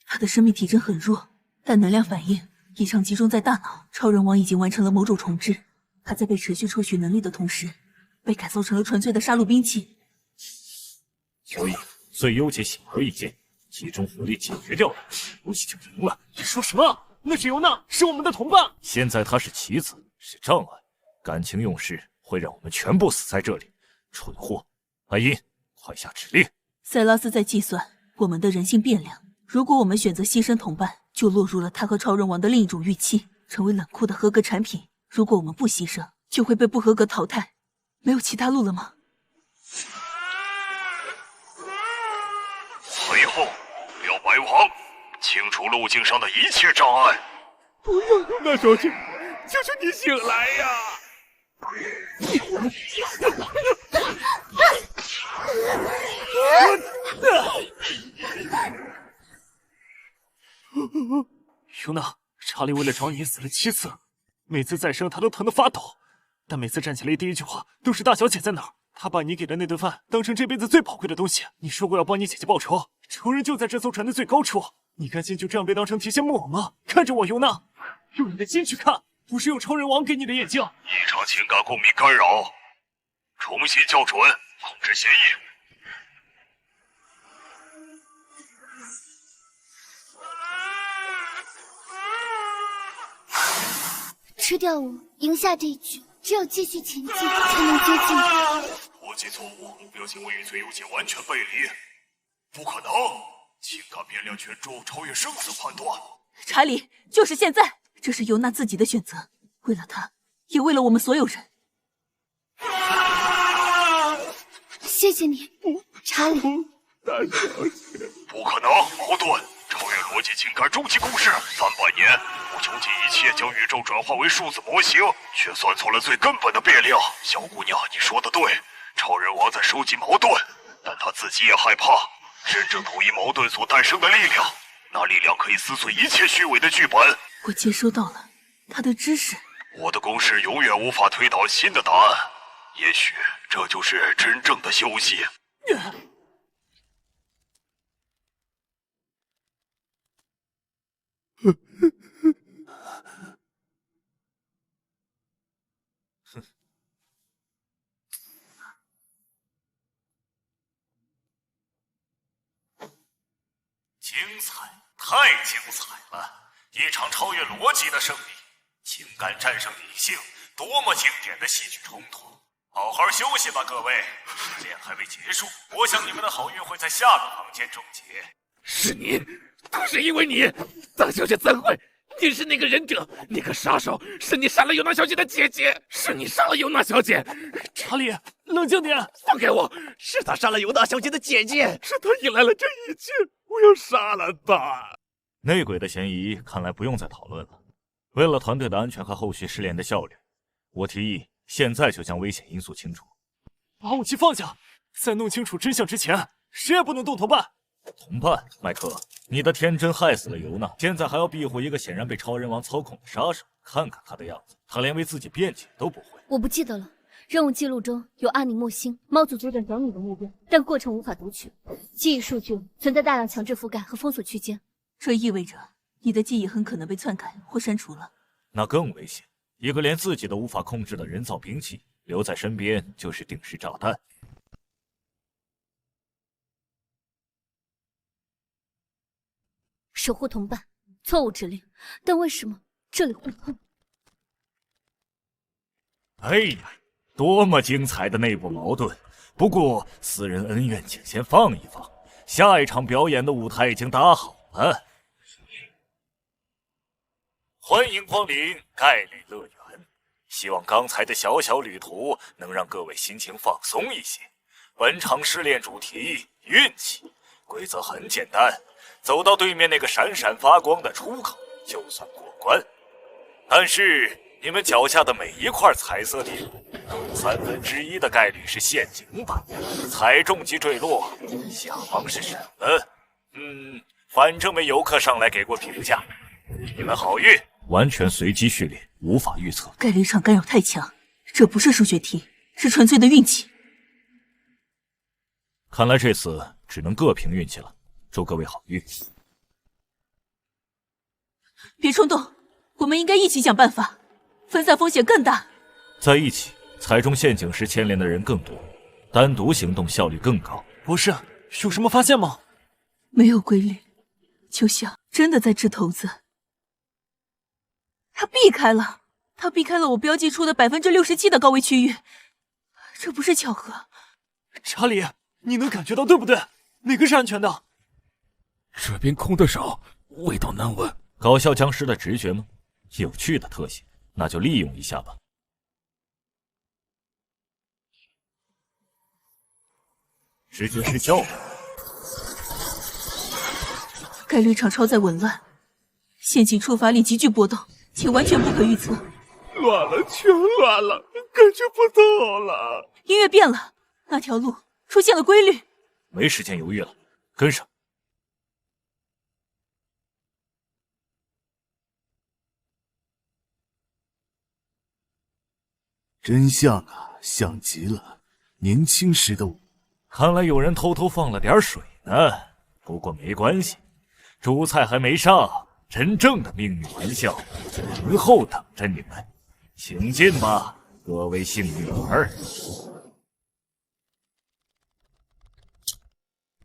他的生命体征很弱，但能量反应异常集中在大脑。超人王已经完成了某种重置，他在被持续抽取能力的同时，被改造成了纯粹的杀戮兵器。所以最优解显而易见，集中火力解决掉他，游戏就赢了。你说什么？那是尤娜，是我们的同伴。现在他是棋子，是障碍，感情用事会让我们全部死在这里。蠢貨！阿因，快下指令。塞拉斯在计算我们的人性变量，如果我们选择牺牲同伴，就落入了他和超人王的另一种预期，成为冷酷的合格产品。如果我们不牺牲，就会被不合格淘汰。没有其他路了吗？随后，表白王，清除路径上的一切障碍。不要，尤娜小姐，求求你醒来呀！尤娜，查理为了找你死了7次，每次再生他都疼得发抖，但每次站起来第一句话都是大小姐在哪儿。他把你给的那顿饭当成这辈子最宝贵的东西。你说过要帮你姐姐报仇，仇人就在这艘船的最高处，你甘心就这样被当成提线木偶吗？看着我，尤娜，用你的心去看，不是用超人王给你的眼睛。异常情感共鸣干擾，重新校准控制协议。吃掉我，赢下这一局，只有继续前进才能接近。逻辑错誤，目标行为与最优解完全背離，不可能！情感变量权重超越生死判断。查理，就是现在，这是尤娜自己的选择，为了她，也为了我們所有人。謝謝你，查理。大小姐，不可能，矛盾，超越邏輯情感終極公式，300年，我窮盡一切將宇宙轉化為數字模型，卻算錯了最根本的變量。小姑娘，你說的對，超人王在收集矛盾，但他自己也害怕真正統一矛盾所誕生的力量，那力量可以撕碎一切虛偽的劇本。我接收到了他的知識。我的公式永遠無法推導新的答案，也許這就是真正的休息。精彩，太精彩了！一場超越邏輯的勝利，情感戰勝理性，多麼經典的戲劇衝突！好好休息吧，各位，試煉還未結束，我想你們的好運會在下個房間終結。是你，都是因為你，大小姐散會，你是那個忍者，那個殺手，是你殺了尤娜小姐的姐姐，是你殺了尤娜小姐。查理，冷靜點，放開我！是他殺了尤娜小姐的姐姐，是他引來了這一切，我要殺了他。內鬼的嫌疑看來不用再討論了。为了团队的安全和後續試煉的效率，我提議現在就將危險因素清除。把武器放下，在弄清楚真相之前，誰也不能動同伴。同伴，麥克，你的天真害死了尤娜，現在還要庇護一個顯然被超人王操控的殺手。看看他的樣子，他連為自己辯解都不會。我不記得了，任務記錄中有阿尼莫星、貓族組長等你的目標，但過程無法讀取，記憶數據存在大量強制覆蓋和封鎖區間。這意味着你的記憶很可能被篡改或刪除了。那更危險，一個連自己都無法控制的人造兵器留在身邊就是定時炸彈。守護同伴，錯誤指令，但為什麼這裡會痛？哎呀，多麼精彩的內部矛盾！不過私人恩怨請先放一放，下一場表演的舞台已經搭好了。歡迎光臨概率樂園，希望剛才的小小旅途能讓各位心情放鬆一些。本場試煉主題運氣，規則很簡單，走到對面那個閃閃發光的出口就算過關。但是你們腳下的每一塊彩色地圖都有1/3的概率是陷阱版，踩中即墜落，下方是什麼？反正沒遊客上來給過評價。你們好運。完全隨機序列，無法預測。概率場干擾太強，這不是數學題，是純粹的運氣。看來這次只能各憑運氣了，祝各位好運。別衝動，我們應該一起想辦法，分散風險更大。在一起，踩中陷阱時牽連的人更多，單獨行動效率更高。博士，有什麼發現嗎？沒有規律，就像真的在掷骰子。他避開了我標記出的67%的高危區域，這不是巧合。查理，你能感覺到對不對？哪個是安全的？這邊空的少，味道難聞。搞笑僵屍的直覺嗎？有趣的特性，那就利用一下吧。直覺是效果。概率場超載紊亂，陷阱觸發力急劇波動。且完全不可預測，亂了，全亂了，感覺不到了。音樂變了，那條路出現了規律。沒時間猶豫了，跟上。真像啊，像極了年輕時的我。看來有人偷偷放了點水呢，不過沒關係，主菜還沒上。真正的命運玩笑在門後等着你們，請進吧，各位幸運兒。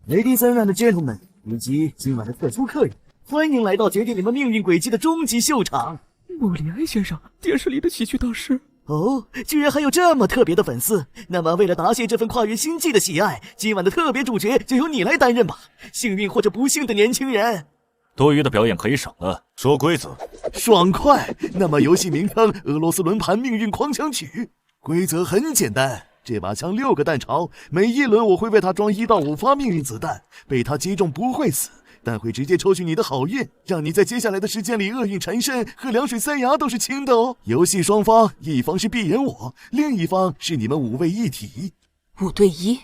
Ladies and gentlemen， 以及今晚的特殊客人，歡迎來到決定你們命運軌跡的終極秀場。莫里埃先生，電視裡的喜劇大師。哦，居然還有這麼特別的粉絲。那麼為了答謝這份跨越星際的喜愛，今晚的特別主角就由你來擔任吧，幸運或者不幸的年輕人。多餘的表演可以省了，說規則。爽快。那麼遊戲名稱俄羅斯輪盤命運狂想曲，規則很簡單，這把槍6個彈槽，每一輪我會為它裝1到5發命運子彈，被它擊中不會死，但會直接抽取你的好運，讓你在接下來的時間裡厄運纏身，和涼水塞牙都是輕的哦。遊戲雙方，一方是閉眼我，另一方是你們5位一體。5對1，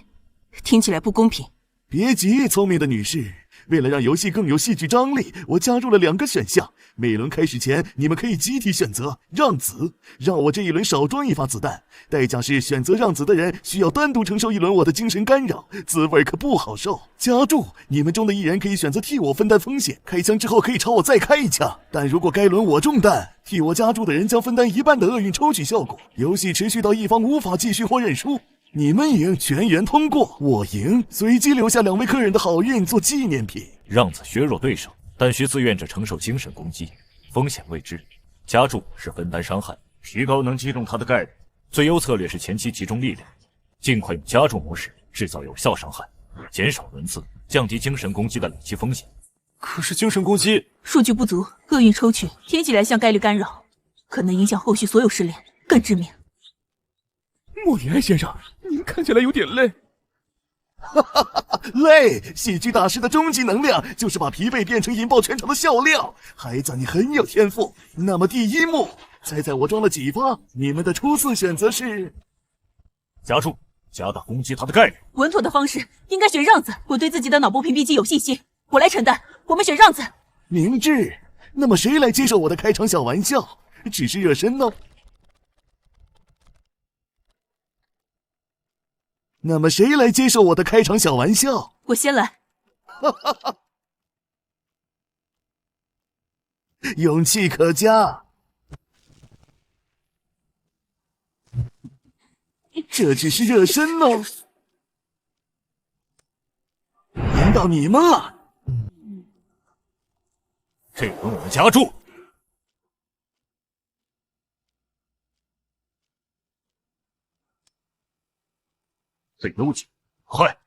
聽起來不公平。別急，聰明的女士。為了讓遊戲更有戲劇張力，我加入了2個選項。每輪開始前，你們可以集體選擇讓子，讓我這一輪少裝1發子彈。代價是選擇讓子的人需要單獨承受1輪我的精神干擾，滋味可不好受。加注，你們中的一人可以選擇替我分擔風險，開槍之後可以朝我再開1槍。但如果該輪我中彈，替我加注的人將分擔1半的厄運抽取效果。遊戲持續到一方無法繼續或認輸。你們贏，全員通過；我贏，隨機留下2位客人的好運做紀念品。讓子削弱對手，但需自願者承受精神攻擊，風險未知。加注是分擔傷害，提高能擊中他的概率。最優策略是前期集中力量，盡快用加注模式制造有效傷害，減少輪次，降低精神攻擊的累積風險。可是精神攻擊數據不足，厄運抽取聽起來像概率干擾，可能影響後續所有試煉，更致命。莫里埃先生，您看起來有點累。累，喜剧大師的終極能量就是把疲憊變成引爆全場的笑料。孩子，你很有天賦。那麼第一幕，猜猜我裝了幾發？你們的初次選擇是加注，加大攻擊他的概率。穩妥的方式應該選讓子。我對自己的腦部屏蔽機有信心，我來承擔。我們選讓子。明智。那麼誰來接受我的開場小玩笑？只是熱身呢。那么谁来接受我的開場小玩笑？我先來。勇氣可嘉。這只是熱身哦。輪到你們了。這輪我們加注。最優解，快！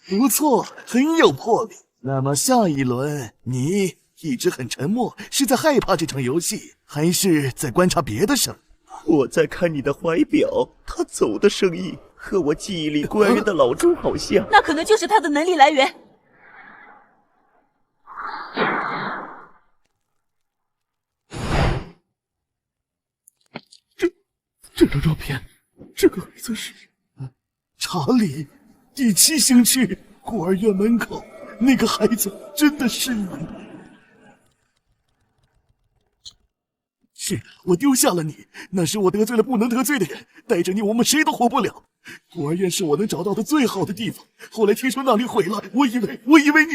不錯，很有魄力。那麼下一輪，你一直很沉默，是在害怕這場遊戲，還是在觀察別的聲？我在看你的懷表，他走的聲音和我記憶裡孤兒院的老周好像。那可能就是他的能力來源。这张照片，这个孩子是查理，第7星区孤兒院門口那個孩子真的是你。是我丟下了你，那時我得罪了不能得罪的人，帶着你我們誰都活不了。孤兒院是我能找到的最好的地方，後來聽說那裡毀了，我以為你。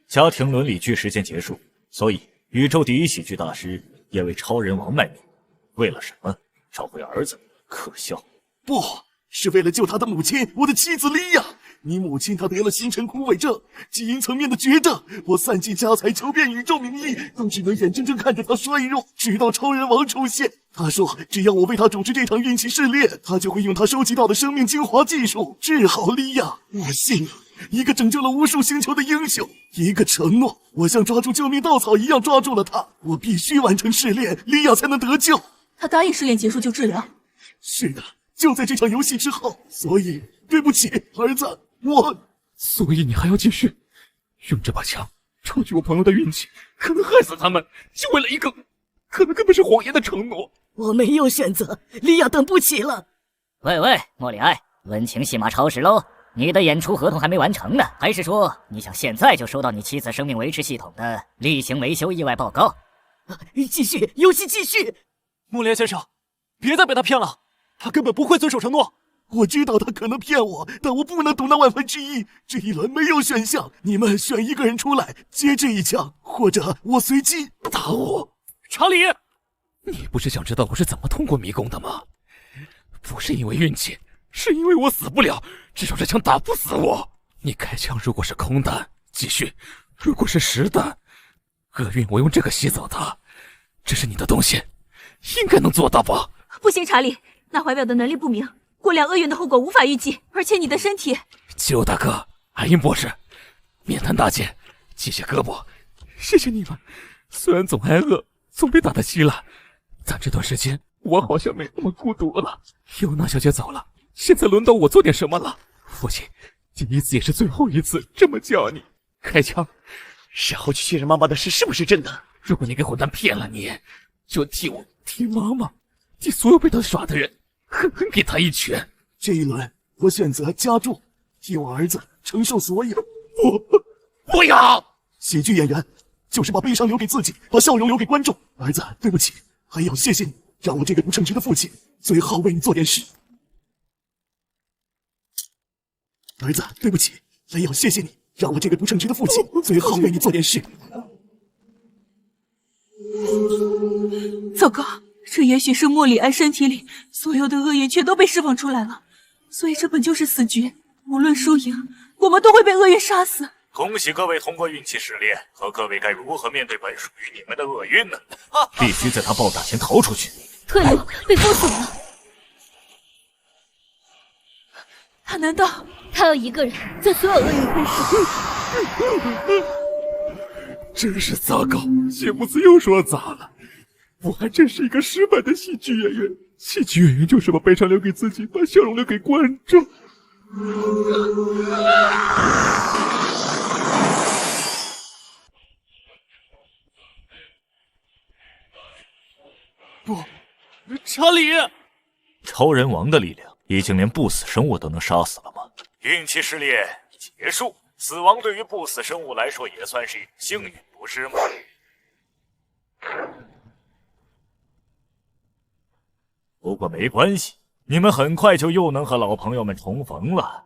家庭倫理劇時間結束，所以宇宙第一喜劇大師也為超人王賣命。為了什麼？找回兒子？可笑！不是為了救他的母親，我的妻子莉亞。你母親她得了新陳枯萎症，基因層面的絕症。我散盡家財，求遍宇宙名醫，都只能眼睜睜看着他衰弱，直到超人王出現。他說，只要我為他主持這場運氣試煉，他就會用他收集到的生命精華技術治好莉亞。我信了，一個拯救了無數星球的英雄，一個承諾，我像抓住救命稻草一樣抓住了他。我必須完成試煉，莉亞才能得救。他答應試煉結束就治療。是的，就在這場遊戲之後，所以對不起，兒子，所以你還要繼續用這把槍抽取我朋友的運氣，可能害死他們，就為了一個可能根本是謊言的承諾。我沒有選擇，莉亞等不起了。喂，莫里埃，溫情戲碼超時嘍！你的演出合同還沒完成呢，還是說你想現在就收到你妻子生命維持系統的例行維修意外報告？繼續，遊戲繼續。莫里埃先生，別再被他騙了，他根本不會遵守承諾。我知道他可能騙我，但我不能賭那1/1000。這一輪沒有選項，你們選一個人出來接這一槍，或者我隨機打我。查理，你不是想知道我是怎麼通過迷宮的嗎？不是因為運氣，是因為我死不了，至少這槍打不死我。你開槍如果是空彈，繼續；如果是實彈，厄運我用這個吸走它。這是你的東西，應該能做到吧？不行，查理，那懷表的能力不明，過量厄運的後果無法預計，而且你的身體……九大哥，海因博士，面癱大姐，機械胳膊，謝謝你們。雖然總挨餓，總被打得稀爛，但這段時間我好像沒那麼孤獨了。尤娜小姐走了，現在輪到我做點什麼了。父親，第一次也是最後一次這麼叫你。開槍，然後去確認媽媽的事是不是真的。如果你給混蛋騙了你，就替我，替媽媽，替所有被他耍的人，狠狠給他一拳。這一輪我選擇加注，替我兒子承受所有。不要！喜劇演員就是把悲傷留給自己，把笑容留給觀眾。兒子，對不起，還要謝謝你，讓我這個不稱職的父親最後為你做點事。兒子，對不起，還要謝謝你，讓我這個不稱職的父親最後為你做點事。糟糕，這也許是莫里埃身體裡所有的厄運全都被釋放出來了，所以這本就是死局，無論輸贏，我們都會被厄運殺死。恭喜各位通過運氣試煉，和各位該如何面對本屬於你們的厄運呢？必須在他爆炸前逃出去。退路被封鎖了。他難道他要一個人在所有厄運分飾？真是糟糕，謝姆斯又說砸了。我還真是一個失敗的喜劇演員。喜劇演員就是把悲傷留給自己，把笑容留給觀眾。不，查理！超人王的力量已经连不死生物都能杀死了吗？运气试炼结束，死亡对于不死生物来说也算是一种幸运，不是吗？不过没关系，你们很快就又能和老朋友们重逢了。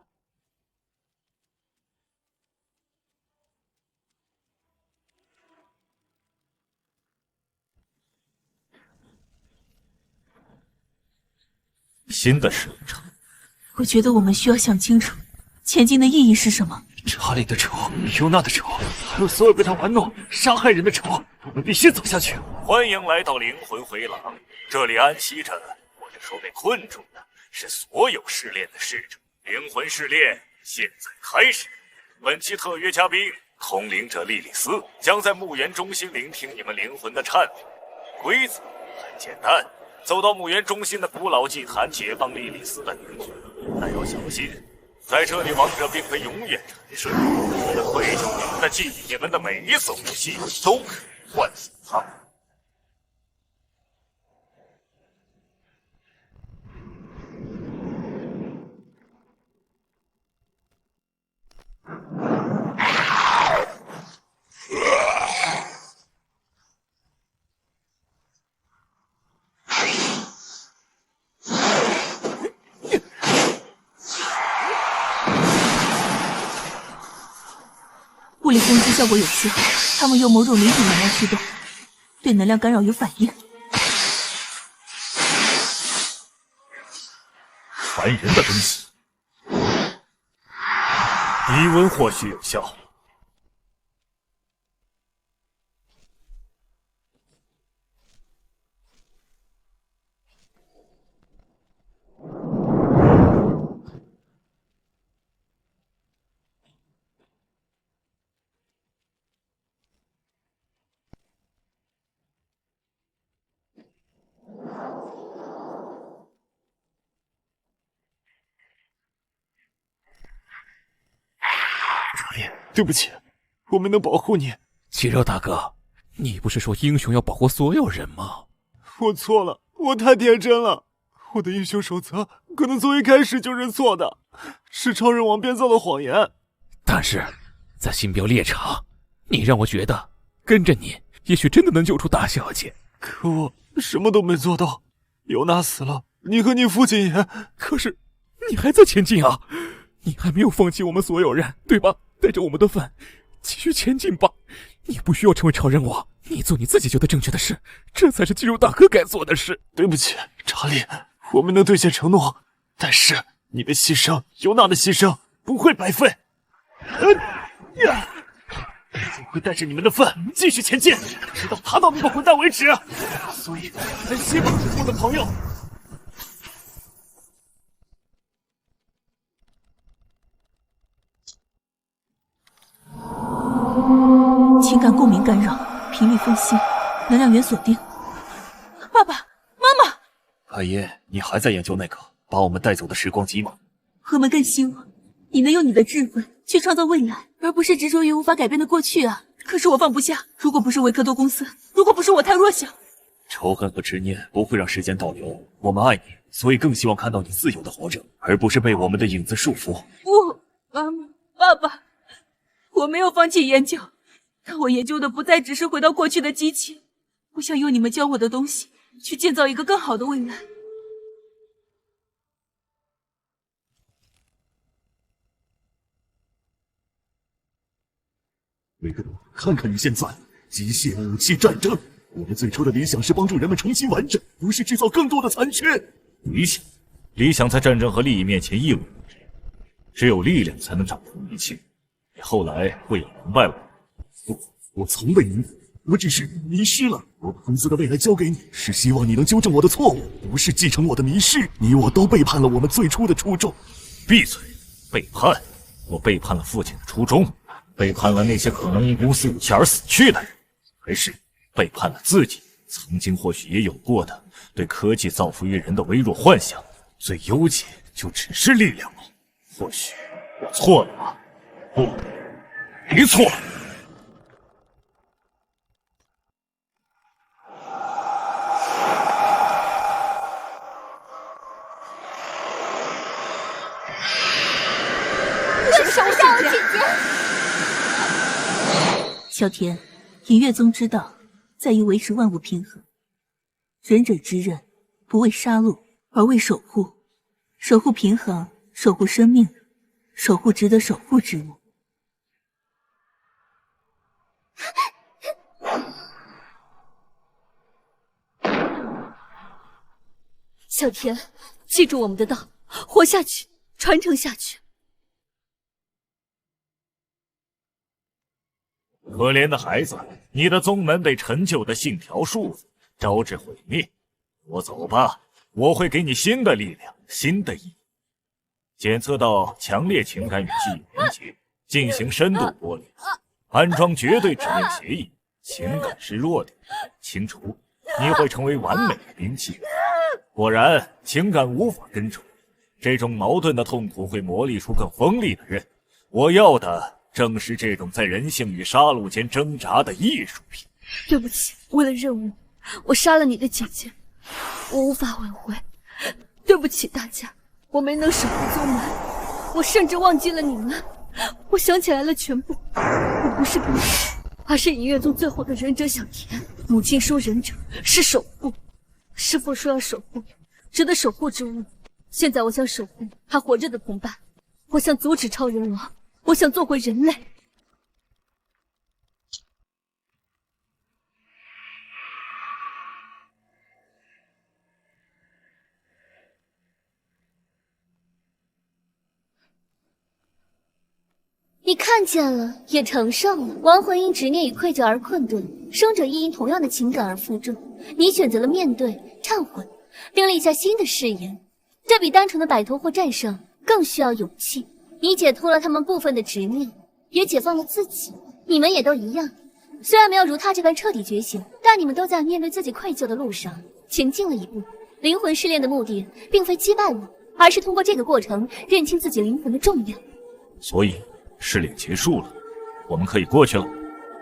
新的使命场，我觉得我们需要想清楚，前进的意義是什麼。查理的仇，尤娜的仇，還有所有被他玩弄、殺害人的仇，我們必須走下去。歡迎來到靈魂回廊，這裡安息着，或者說被困住的，是所有試煉的使者。靈魂試煉現在開始。本期特約嘉賓通靈者莉莉絲將在墓園中心聆聽你們靈魂的懺悔。規則很簡單。走到墓園中心的古老祭壇，解放莉莉絲的靈魂，但要小心，在這裡亡者並非永遠沉睡，你們會就你們的記憶，你們的每一次呼吸都可以喚醒他們。物理攻擊效果有限，他們用某種靈體能量驅動，對能量干擾有反應。煩人的東西，低溫或許有效。对不起，我没能保护你。肌肉大哥，你不是说英雄要保護所有人嗎？我錯了，我太天真了。我的英雄守則可能從一開始就是錯的，是超人王編造的謊言。但是，在星標獵場，你讓我覺得跟着你，也許真的能救出大小姐。可我什麼都沒做到，尤娜死了，你和你父親也……可是，你還在前進啊！你還沒有放棄我們所有人，對吧？帶着我們的飯，繼續前進吧。你不需要成為超人王，你做你自己覺得正確的事，這才是肌肉大哥該做的事。對不起，查理，我們能兌現承諾，但是你的犧牲，尤娜的犧牲不會白費。我會帶着你們的飯繼續前進，直到爬到那個混蛋為止。所以，很希望我的朋友。情感共鳴干擾，頻率分析，能量源鎖定。爸爸媽媽，阿耶，你還在研究那個把我們帶走的時光機嗎？我們更希望你能用你的智慧去創造未來，而不是執着於無法改變的過去啊！可是我放不下，如果不是維克多公司，如果不是我太弱小，仇恨和執念不會讓時間倒流。我們愛你，所以更希望看到你自由的活着，而不是被我們的影子束縛。不，媽媽，爸爸，我沒有放棄研究。但我研究的不再只是回到過去的機器，我想用你們教我的東西去建造一個更好的未來。維克多，看看你現在，機械武器戰爭。我們最初的理想是幫助人們重新完整，不是製造更多的殘缺。理想在戰爭和利益面前一無是處，只有力量才能掌控一切。你後來會有明白我。我從未迷惑，我只是迷失了。我把公司的未來交給你，是希望你能糾正我的錯誤，不是繼承我的迷失。你我都背叛了我們最初的初衷。閉嘴！背叛？我背叛了父親的初衷，背叛了那些可能因公司武器而死去的人，還是背叛了自己曾經或許也有過的對科技造福於人的微弱幻想？最優解就只是力量嗎？或許我錯了吧？不，沒錯。小田，隐月宗之道在于維持萬物平衡。忍者之刃不為殺戮，而為守護。守護平衡，守護生命，守護值得守護之物。小田，记住我们的道，活下去，傳承下去。可憐的孩子，你的宗門被陳舊的信條束縛，招致毀滅。我走吧，我會給你新的力量，新的意義。檢測到強烈情感與記憶連結，進行深度剝離，安裝絕對指令協議。情感是弱點，清除，你會成為完美的兵器。果然，情感無法根除，這種矛盾的痛苦會磨礪出更鋒利的刃。我要的正是這種在人性與殺戮間掙扎的藝術品。對不起，為了任務，我殺了你的姐姐，我無法挽回。對不起大家，我沒能守護宗門，我甚至忘記了你們。我想起來了全部，我不是兵士，而是隱月宗最後的忍者小田。母親說忍者是守護，師父說要守護值得守護之物。現在我想守護還活着的同伴，我想阻止超人王，我想做回人類。你看見了，也承受了。亡魂因執念與愧疚而困頓，生者亦因同樣的情感而負重。你選擇了面對、懺悔，並立下新的誓言。這比單純的擺脫或戰勝更需要勇氣。你解脫了他們部分的執念，也解放了自己。你們也都一樣，雖然沒有如他這般徹底覺醒，但你們都在面對自己愧疚的路上前進了一步。靈魂試煉的目的，並非擊敗我，而是通過這個過程認清自己靈魂的重量。所以試煉結束了，我們可以過去了。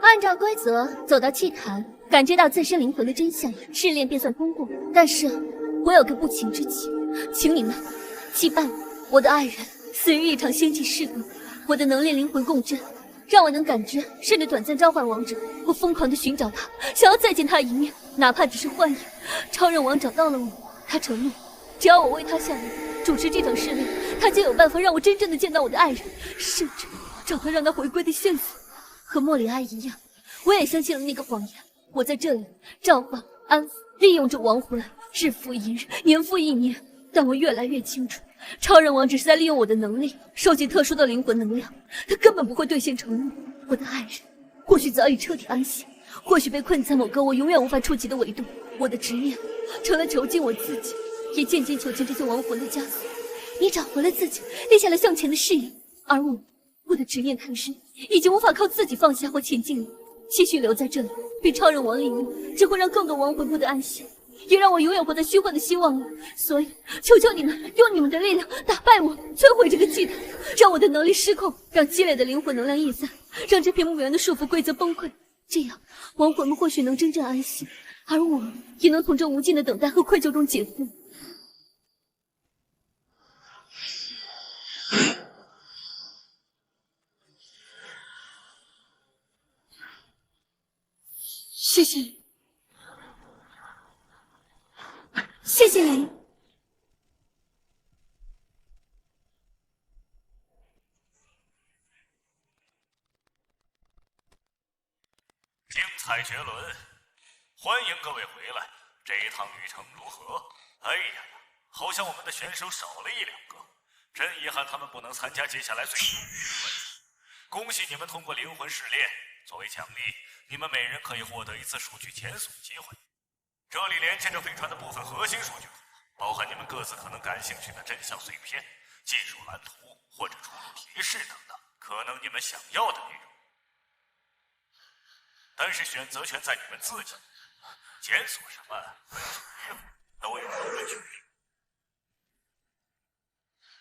按照規則走到祭壇，感知到自身靈魂的真相，試煉便算通過。但是我有個不情之請，請你們祭拜我的愛人死於一場星際事故，我的能力靈魂共振，讓我能感知，甚至短暫召喚王者。我瘋狂地尋找他，想要再見他一面，哪怕只是幻影。超人王找到了我，他承諾，只要我為他下令主持這場試煉，他就有辦法讓我真正的見到我的愛人，甚至找到讓他回歸的線索。和莫里埃一樣，我也相信了那個謊言。我在這裡召喚、安撫、利用着亡魂，日復一日，年復一年。但我越來越清楚，超人王只是在利用我的能力，收集特殊的靈魂能量。他根本不會兌現承諾。我的愛人或許早已徹底安息，或許被困在某個我永遠無法觸及的維度。我的執念成了囚禁我自己，也漸漸囚禁這些亡魂的枷鎖。你找回了自己，立下了向前的誓言，而我的執念太深，已經無法靠自己放下或前進了。繼續留在這裡，被超人王利用，只會讓更多亡魂不得安息，也讓我永遠活在虛幻的希望裡。所以，求求你們，用你們的力量打敗我，摧毀這個祭壇，讓我的能力失控，讓積累的靈魂能量溢散，讓這片木源的束縛規則崩潰。這樣，亡魂們或許能真正安息，而我也能從這無盡的等待和愧疚中解脫。謝謝你，謝謝你。精彩絕倫，歡迎各位回來。這一趟旅程如何？哎呀，好像我們的選手少了一兩個，真遺憾他們不能參加接下來最後的靈魂。恭喜你們通過靈魂試煉，作為獎勵，你們每人可以獲得一次數據檢索機會。這裡連接着飛船的部分核心數據庫，包含你們各自可能感興趣的真相碎片、技術藍圖或者出路提示等等，可能你們想要的內容。但是選擇權在你们自己，檢索什麼都有你們的權利。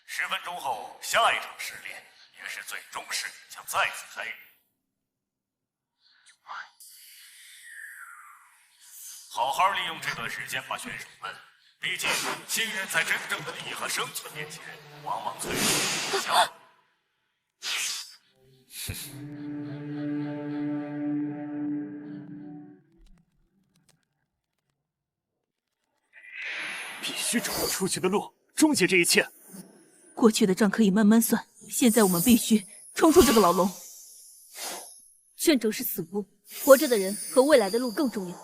10分鐘後，下一場试炼也是最终试炼将再次开始。好好利用这段时间吧，选手们。毕竟，新人在真正的利益和生存面前，往往脆弱无效。必须找到出去的路，终结这一切。过去的账可以慢慢算，现在我们必须冲出这个牢笼。卷轴是死物，活着的人和未来的路更重要。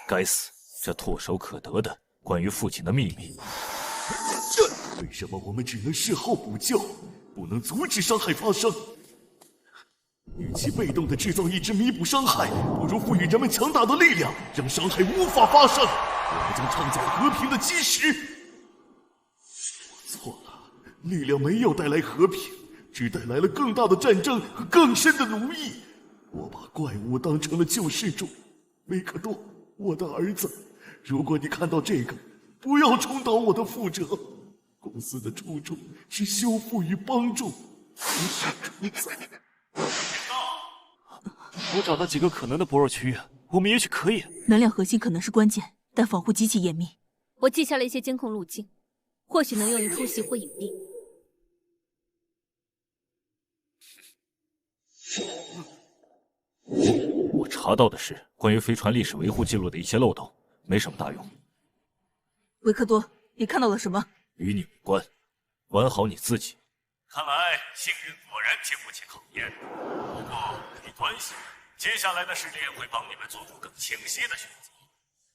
该死，这唾手可得的关于父亲的秘密。为什么我们只能事后补救，不能阻止伤害发生？与其被动地制造一只弥補傷害，不如賦予人們強大的力量，讓傷害無法發生。我們將創造和平的基石。我錯了，力量沒有帶來和平，只帶來了更大的戰爭和更深的奴役。我把怪物當成了救世主。維克多，我的兒子，如果你看到這個，不要重蹈我的覆轍。公司的初衷是修復與幫助，不是承載。我找到幾個可能的薄弱區域，我們也許可以。能量核心可能是關鍵，但防護極其嚴密。我記下了一些監控路徑，或許能用於突襲或隱蔽。我查到的是關於飛船歷史維護記錄的一些漏洞，沒什麼大用。維克多，你看到了什麼？與你無關，管好你自己。看來信任果然經不起考驗。不過沒關係，接下來的試煉會幫你們做出更清晰的選擇。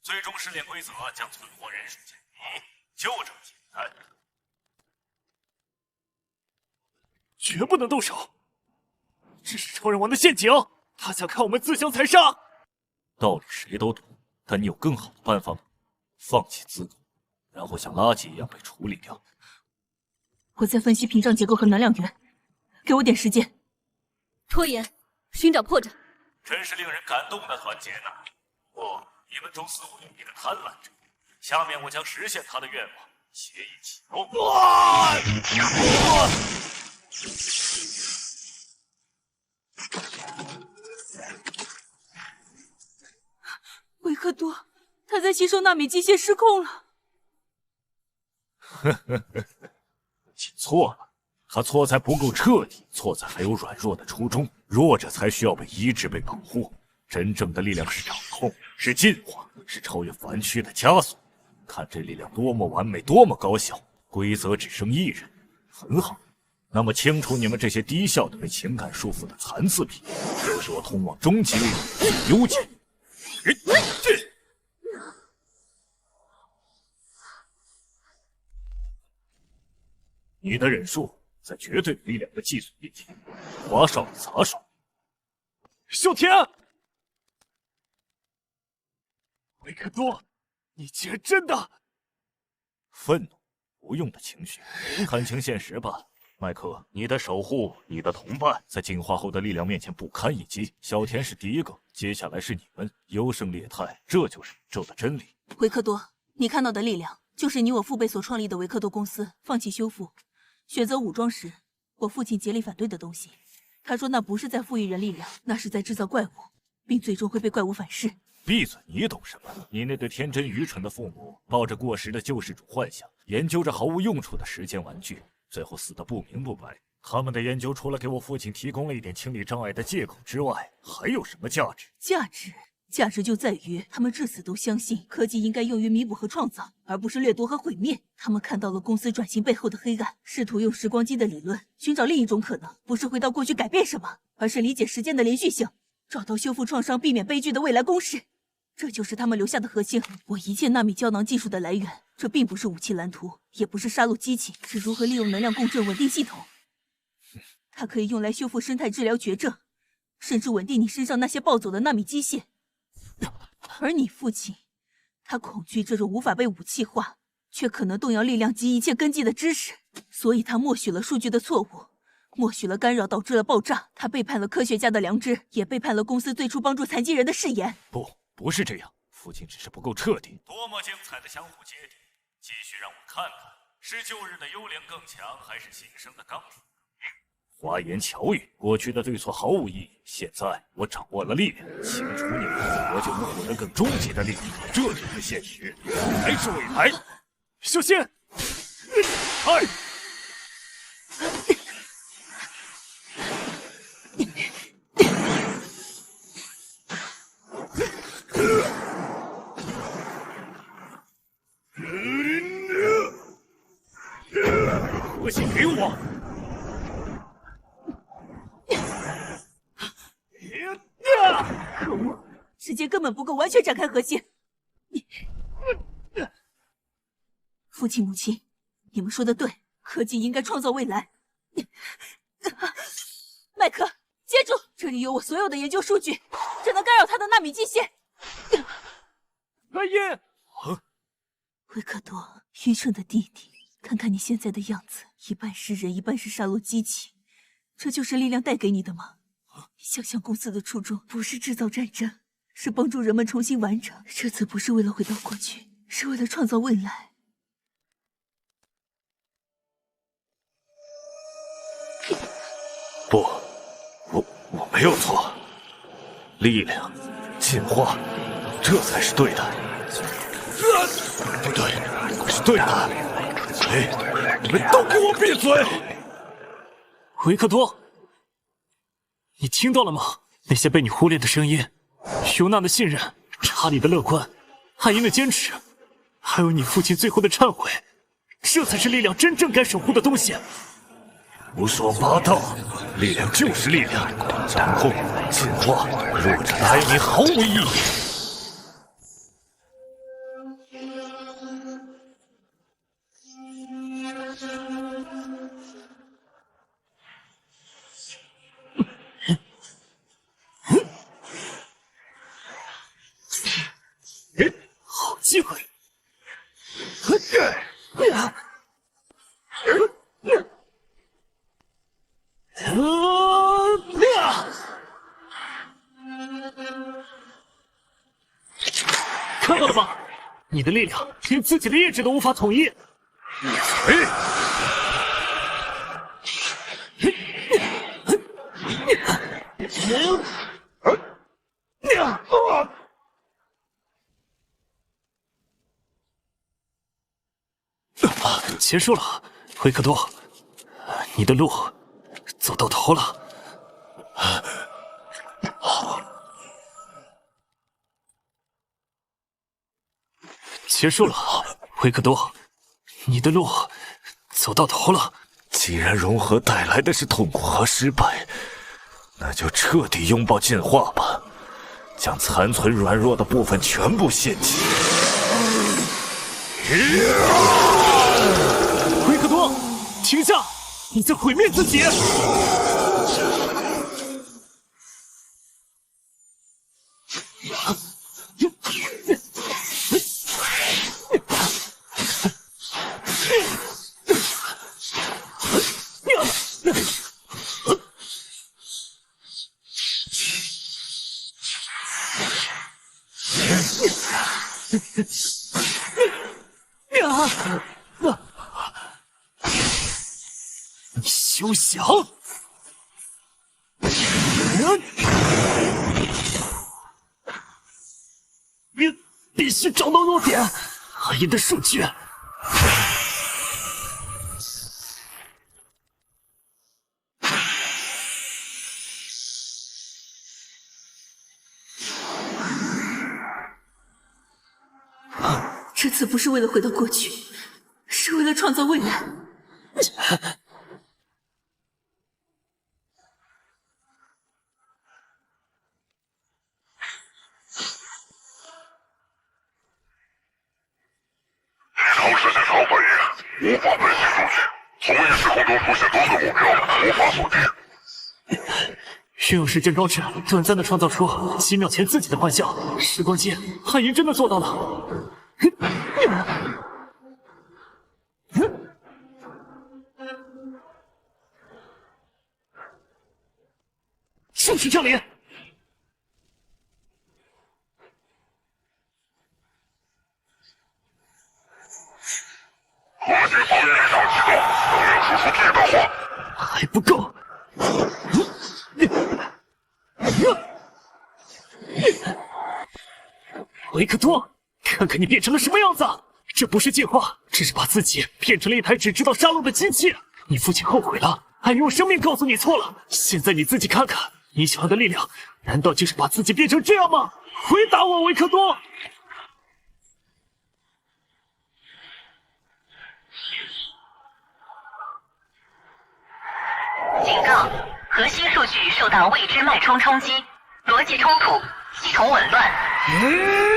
最終試煉規則將存活人數減低，就這麼簡單。絕不能動手！這是超人王的陷阱，他想看我們自相殘殺。道理誰都懂，但你有更好的辦法嗎？放棄資格，然後像垃圾一樣被處理掉。我在分析屏障結構和能量源，給我點時間。拖延，尋找破綻。真是令人感動的團結呢。不過你們中似乎有一個貪婪者，下面我將實現他的願望，協議啟動。維克多，他在吸收納米機械失控了。你錯了，他錯在不夠徹底，錯在還有軟弱的初衷。弱者才需要被醫治、被保護。真正的力量是掌控，是進化，是超越凡軀的枷鎖。看這力量多麼完美，多麼高效。規則只剩一人，很好。那麼清除你們這些低效的、被情感束縛的殘次品，就是我通往終極力量的最優解。你的忍術在絕對力量的計算面前，花哨的雜耍。秀田，維克多，你竟然真的……憤怒，無用的情緒，看清現實吧。麥克，你的守護，你的同伴，在進化後的力量面前不堪一擊。小田是第一個，接下來是你們，優勝劣汰，這就是宇宙的真理。維克多，你看到的力量，就是你我父輩所創立的維克多公司放棄修復，選擇武裝時，我父親竭力反對的東西。他說那不是在賦予人力量，那是在製造怪物，並最終會被怪物反噬。閉嘴！你懂什麼？你那對天真愚蠢的父母，抱着過時的救世主幻想，研究着毫無用處的時間玩具，最後死得不明不白。他們的研究除了給我父親提供了一點清理障礙的借口之外，還有什麼價值？價值就在於他們至死都相信科技應該用於彌補和創造，而不是掠奪和毀滅。他們看到了公司轉型背後的黑暗，試圖用時光機的理論尋找另一種可能，不是回到過去改變什麼，而是理解時間的連續性，找到修復創傷、避免悲劇的未來公式。這就是他們留下的核心。我一切納米膠囊技術的來源，這並不是武器藍圖，也不是殺戮機器，是如何利用能量共振穩定系統。它可以用來修復生態治療絕症，甚至穩定你身上那些暴走的納米機械。而你父親，他恐懼這種無法被武器化，卻可能動搖力量及一切根基的知識，所以他默許了數據的錯誤，默許了干擾導致了爆炸。他背叛了科學家的良知，也背叛了公司最初幫助殘疾人的誓言。不是這樣，父親只是不夠徹底。多麼精彩的相互接替！繼續讓我看看，是旧日的幽灵更強，還是新生的剛猛？花言巧語，過去的對錯毫無意義。現在我掌握了力量，清除你們，我就能獲得更終極的力量。這就是現實，還是未來。小心！嗨！核心给我！可惡，时间根本不够完全展開核心。父親母親，你們說的對，科技應該創造未來。麥克，接住！這裡有我所有的研究數據，這能干擾他的納米機械。阿姨，維克多，愚蠢的弟弟，看看你現在的樣子，一半是人，一半是殺戮機器，這就是力量帶給你的嗎？想想公司的初衷不是制造戰爭，是幫助人們重新完整。這次不是為了回到過去，是為了創造未來。不，我沒有錯。力量，進化，這才是對的。不對，是對的。你們都給我閉嘴！維克多。你聽到了嗎？那些被你忽略的聲音，尤娜的信任，查理的樂觀，海因的堅持，還有你父親最後的懺悔，這才是力量真正該守護的東西。胡說八道！力量就是力量，掌控、進化，弱者的哀鳴毫無意義。好机会！看到了吗？你的力量連自己的意志都無法統一。结束了，维克多，你的路走到頭了。结束了，维克多，你的路走到頭了。既然融合帶來的是痛苦和失敗，那就徹底擁抱進化吧，將殘存軟弱的部分全部獻祭。維克多，停下！你在毀滅自己！你休想！你必須找到弱點，阿银的數據。这次不是為了回到過去，是為了創造未來。超时间长反应，無法分析數據，從異時空中出現多個目標，無法鎖定。運用時間裝置，短暫的創造出幾秒前自己的幻象。時光機，海銀真的做到了。聖使降臨！核心防禦還不夠。维克多，看看你变成了什麼樣子！這不是進化，這是把自己變成了一台只知道殺戮的機器。你父親後悔了，還用生命告訴你錯了。現在你自己看看，你想要的力量，難道就是把自己变成這樣嗎？回答我，維克多！警告：核心数据受到未知脉冲冲擊，逻輯冲突，系統紊亂。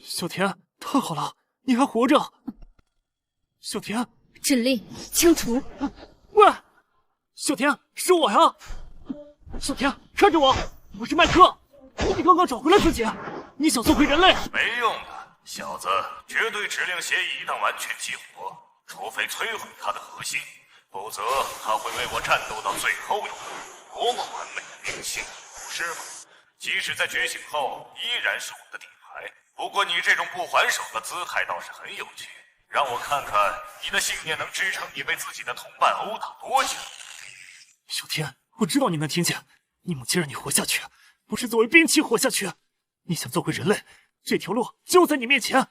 小田，太好了，你還活着！小田，指令清除。喂，小田，是我呀！小田，看着我，我是麦克。你刚刚找回了自己，你想做回人类？没用的，小子，绝对指令协议一旦完全激活，除非摧毁它的核心，否則它会为我战斗到最后一刻。多么完美的兵器，不是吗？即使在觉醒後，依然是我的底牌。不过你这种不还手的姿態倒是很有趣，讓我看看你的信念能支撐你被自己的同伴毆打多久。小田，我知道你能聽見，你母親讓你活下去，不是作為兵器活下去。你想做回人類，這條路就在你面前。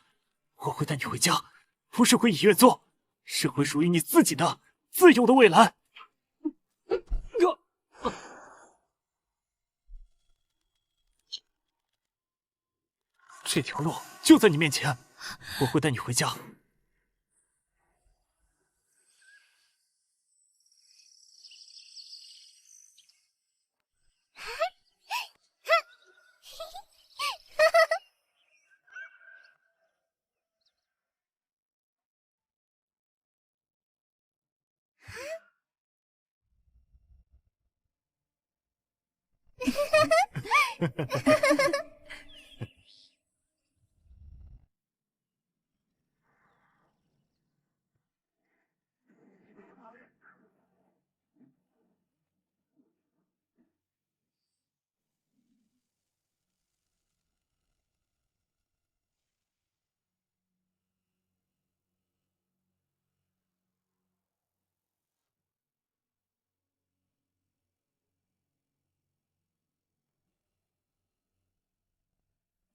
我會帶你回家，不是回野月宗，是回屬於你自己的自由的未來。這條路就在你面前，我會帶你回家。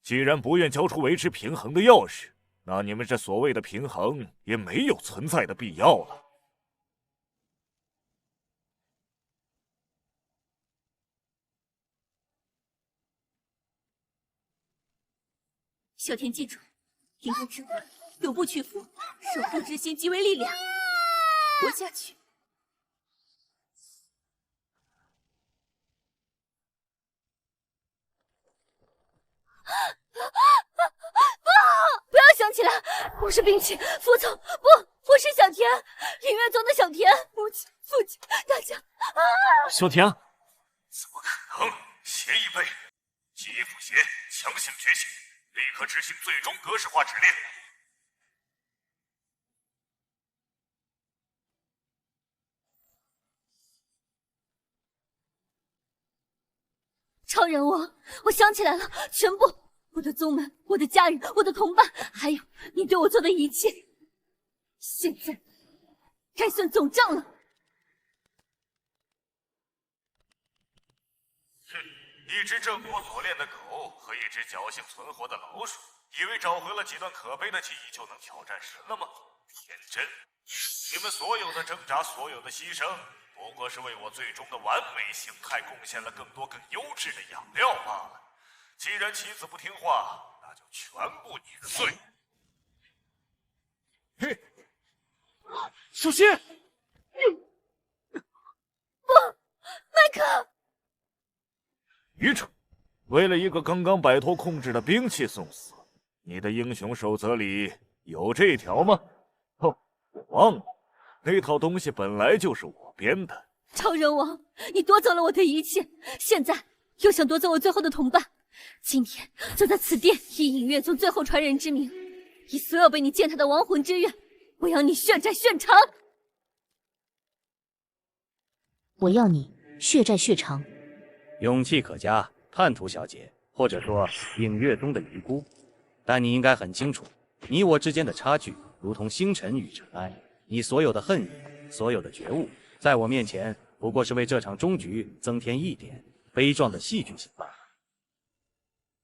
既然不願交出維持平衡的鑰匙，那你們這所謂的平衡也沒有存在的必要了。小田記住，平衡之魂永不屈服，守護之心即為力量，活下去。不要想起来，我是兵器，服从！不是小田，银月宗的小田，母亲、父亲，大家小田，怎麼可能？協議被基輔協強行覺醒，立刻執行最終格式化指令。超人王，我想起来了，全部，我的宗門，我的家人，我的同伴，還有你對我做的一切，現在該算總賬了。一隻正我所練的狗和一隻僥倖存活的老鼠，以為找回了幾段可悲的記憶就能挑戰神了嗎？天真！你們所有的掙扎，所有的犧牲，不過是為我最終的完美形態貢獻了更多更優質的養料罷了。既然妻子不聽話，那就全部你的罪。嘿，小心！不，麦克！愚蠢！为了一个刚刚摆脱控制的兵器送死，你的英雄守则里有这条吗？哦，我忘了，那套东西本来就是我编的。超人王，你夺走了我的一切，现在又想夺走我最后的同伴。今天就在此地，以影月宗最后传人之名，以所有被你践踏的亡魂之愿，我要你血债血偿！我要你血债血偿！勇气可嘉，叛徒小姐，或者说影月宗的遗孤。但你应该很清楚，你我之间的差距如同星辰与尘埃。你所有的恨意，所有的觉悟，在我面前不过是为这场终局增添一点悲壮的戏剧性罢了。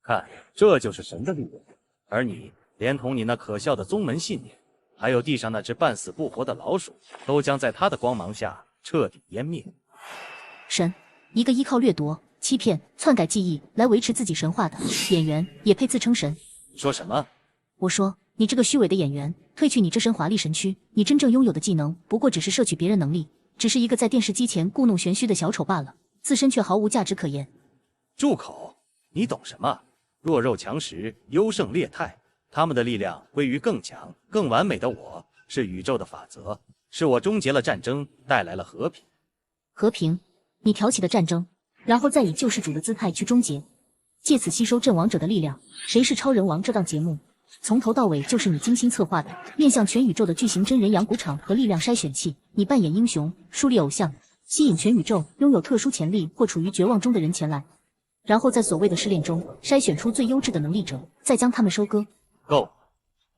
看，这就是神的力量，而你连同你那可笑的宗门信念，还有地上那只半死不活的老鼠，都将在他的光芒下徹底湮滅。神，一个依靠掠夺、欺騙、篡改記憶來維持自己神話的演員，也配自稱神？說什麼？我說，你這個虛偽的演員，褪去你這身華麗神軀，你真正擁有的技能，不過只是攝取別人能力，只是一個在電視機前故弄玄虛的小丑罷了，自身卻毫無價值可言。住口！你懂什麼？弱肉強食，優勝劣汰，他們的力量歸於更強、更完美的我，是宇宙的法則，是我終結了戰爭，帶來了和平。和平？你挑起的戰爭，然後再以救世主的姿態去終結，借此吸收陣亡者的力量。誰是超人王這檔節目，從頭到尾就是你精心策劃的，面向全宇宙的巨型真人養蠱場和力量篩選器。你扮演英雄，樹立偶像，吸引全宇宙擁有特殊潛力或處於絕望中的人前來，然後在所謂的試煉中篩選出最優質的能力者，再將他們收割。夠了，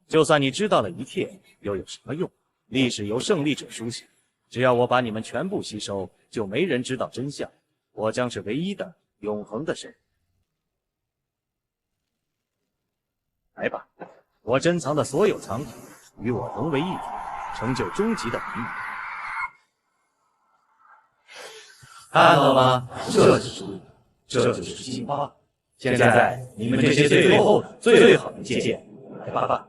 就算你知道了一切，又有什麼用？歷史由勝利者書寫，只要我把你們全部吸收，就沒人知道真相。我將是唯一的、永恆的神。來吧，我珍藏的所有藏品，與我融為一體，成就終極的文明。看到了嗎？這就是主，這就是進化。現在你們這些最後的、最好的借鑑，來吧。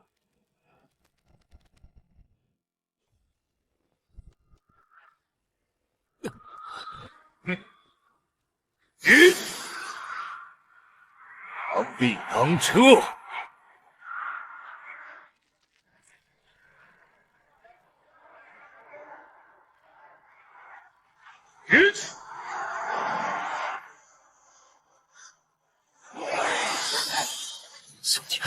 螳臂當車。小天，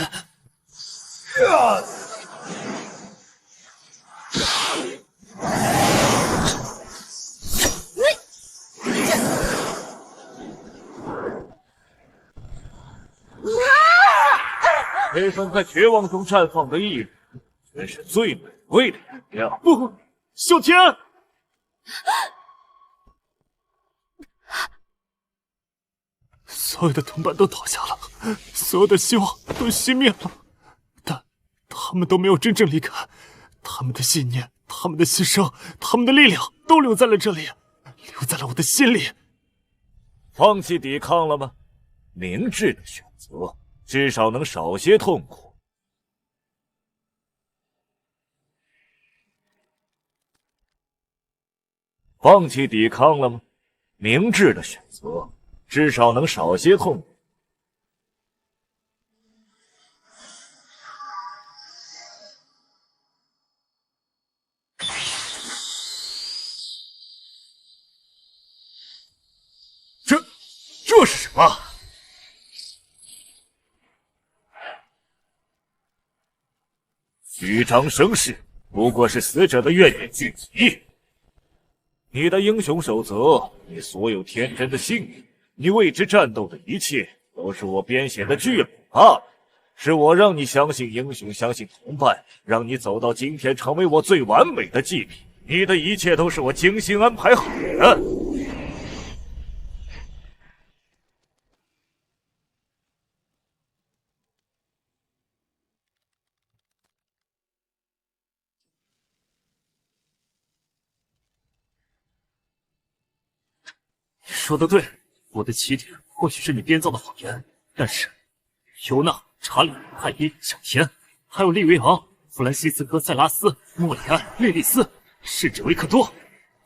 这份在絕望中綻放的意義，真是最美味的飲料。不，小天！所有的同伴都倒下了，所有的希望都熄滅了，但他們都沒有真正離開，他們的信念、他們的犧牲、他們的力量都留在了這裡，留在了我的心裡。放棄抵抗了嗎？明智的選擇，至少能少些痛苦。放棄抵抗了嗎？明智的選擇，至少能少些痛苦。這是什麼？虛張聲勢，不過是死者的怨念聚集。你的英雄守則，你所有天真的信念，你為之戰鬥的一切，都是我編寫的劇本啊！是我讓你相信英雄，相信同伴，讓你走到今天，成為我最完美的祭品。你的一切都是我精心安排好的。說得對，我的起點或許是你編造的謊言，但是尤娜、查理、派伊、小田，還有利維昂、弗蘭西斯科、塞拉斯、莫里安、莉莉絲，甚至維克多，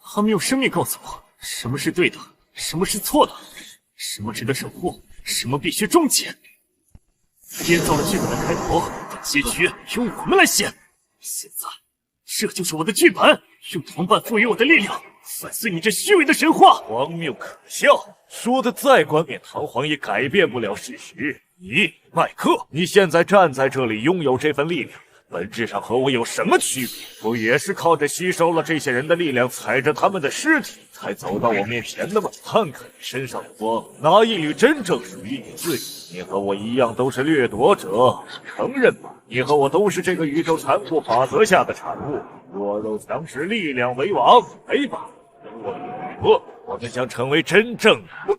他們用生命告訴我什麼是對的，什麼是錯的，什麼值得守護，什麼必須終結。編造了劇本的開頭，結局由我們來寫。現在，這就是我的劇本，用同伴賦予我的力量，粉碎你這虛偽的神話。荒謬可笑，說的再冠冕堂皇也改变不了事實。你，麦克，你現在站在這裡，擁有這份力量，本質上和我有什麼區別？不也是靠着吸收了這些人的力量，踩着他們的屍體，才走到我面前的吗？看看你身上的光，哪一缕真正屬於你自己？你和我一樣都是掠夺者，承認吧，你和我都是這個宇宙残酷法則下的產物。弱肉强食，力量为王。来吧，跟我联合，我们将成為真正的。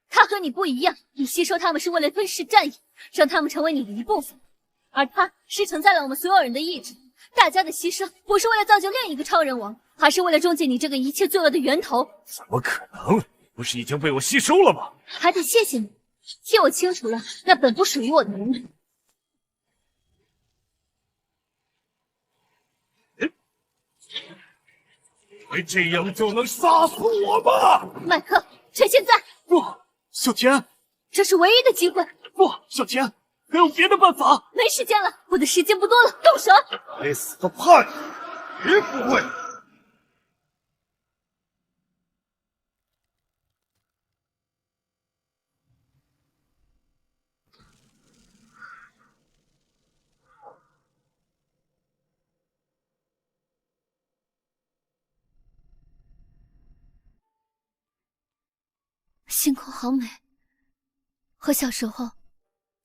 他和你不一樣，你吸收他們是為了吞噬戰役，讓他們成為你的一部分，而他是承載了我們所有人的意志。大家的犧牲不是為了造就另一個超人王，而是為了終結你這個一切罪惡的源頭。怎麼可能？不是已經被我吸收了嗎？還得謝謝你，替我清除了那本不屬於我的能力。你這樣就能殺死我嗎？麥克，趁現在！不，小田，這是唯一的機會。不，小田，還有別的辦法。沒時間了，我的時間不多了，動手！該死的叛逆，絕不會！星空好美，和小時候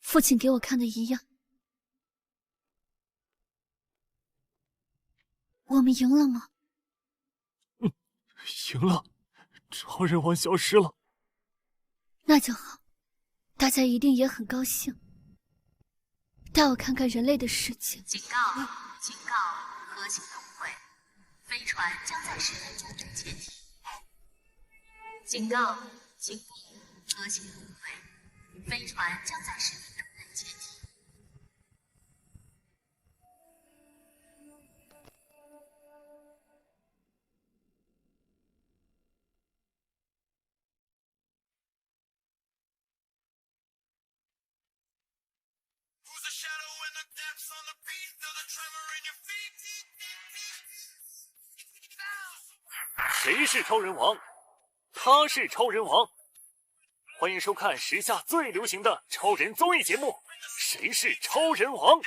父親給我看的一樣。我們贏了嗎？贏了，超人王消失了。那就好，大家一定也很高興。帶我看看人類的世界。警告！警告！核心同會，飛船將在10分鐘內解體。警告！警告！核心同會，飛船將在10分鐘內解體。誰是超人王？他是超人王。歡迎收看時下最流行的超人綜藝節目《誰是超人王》。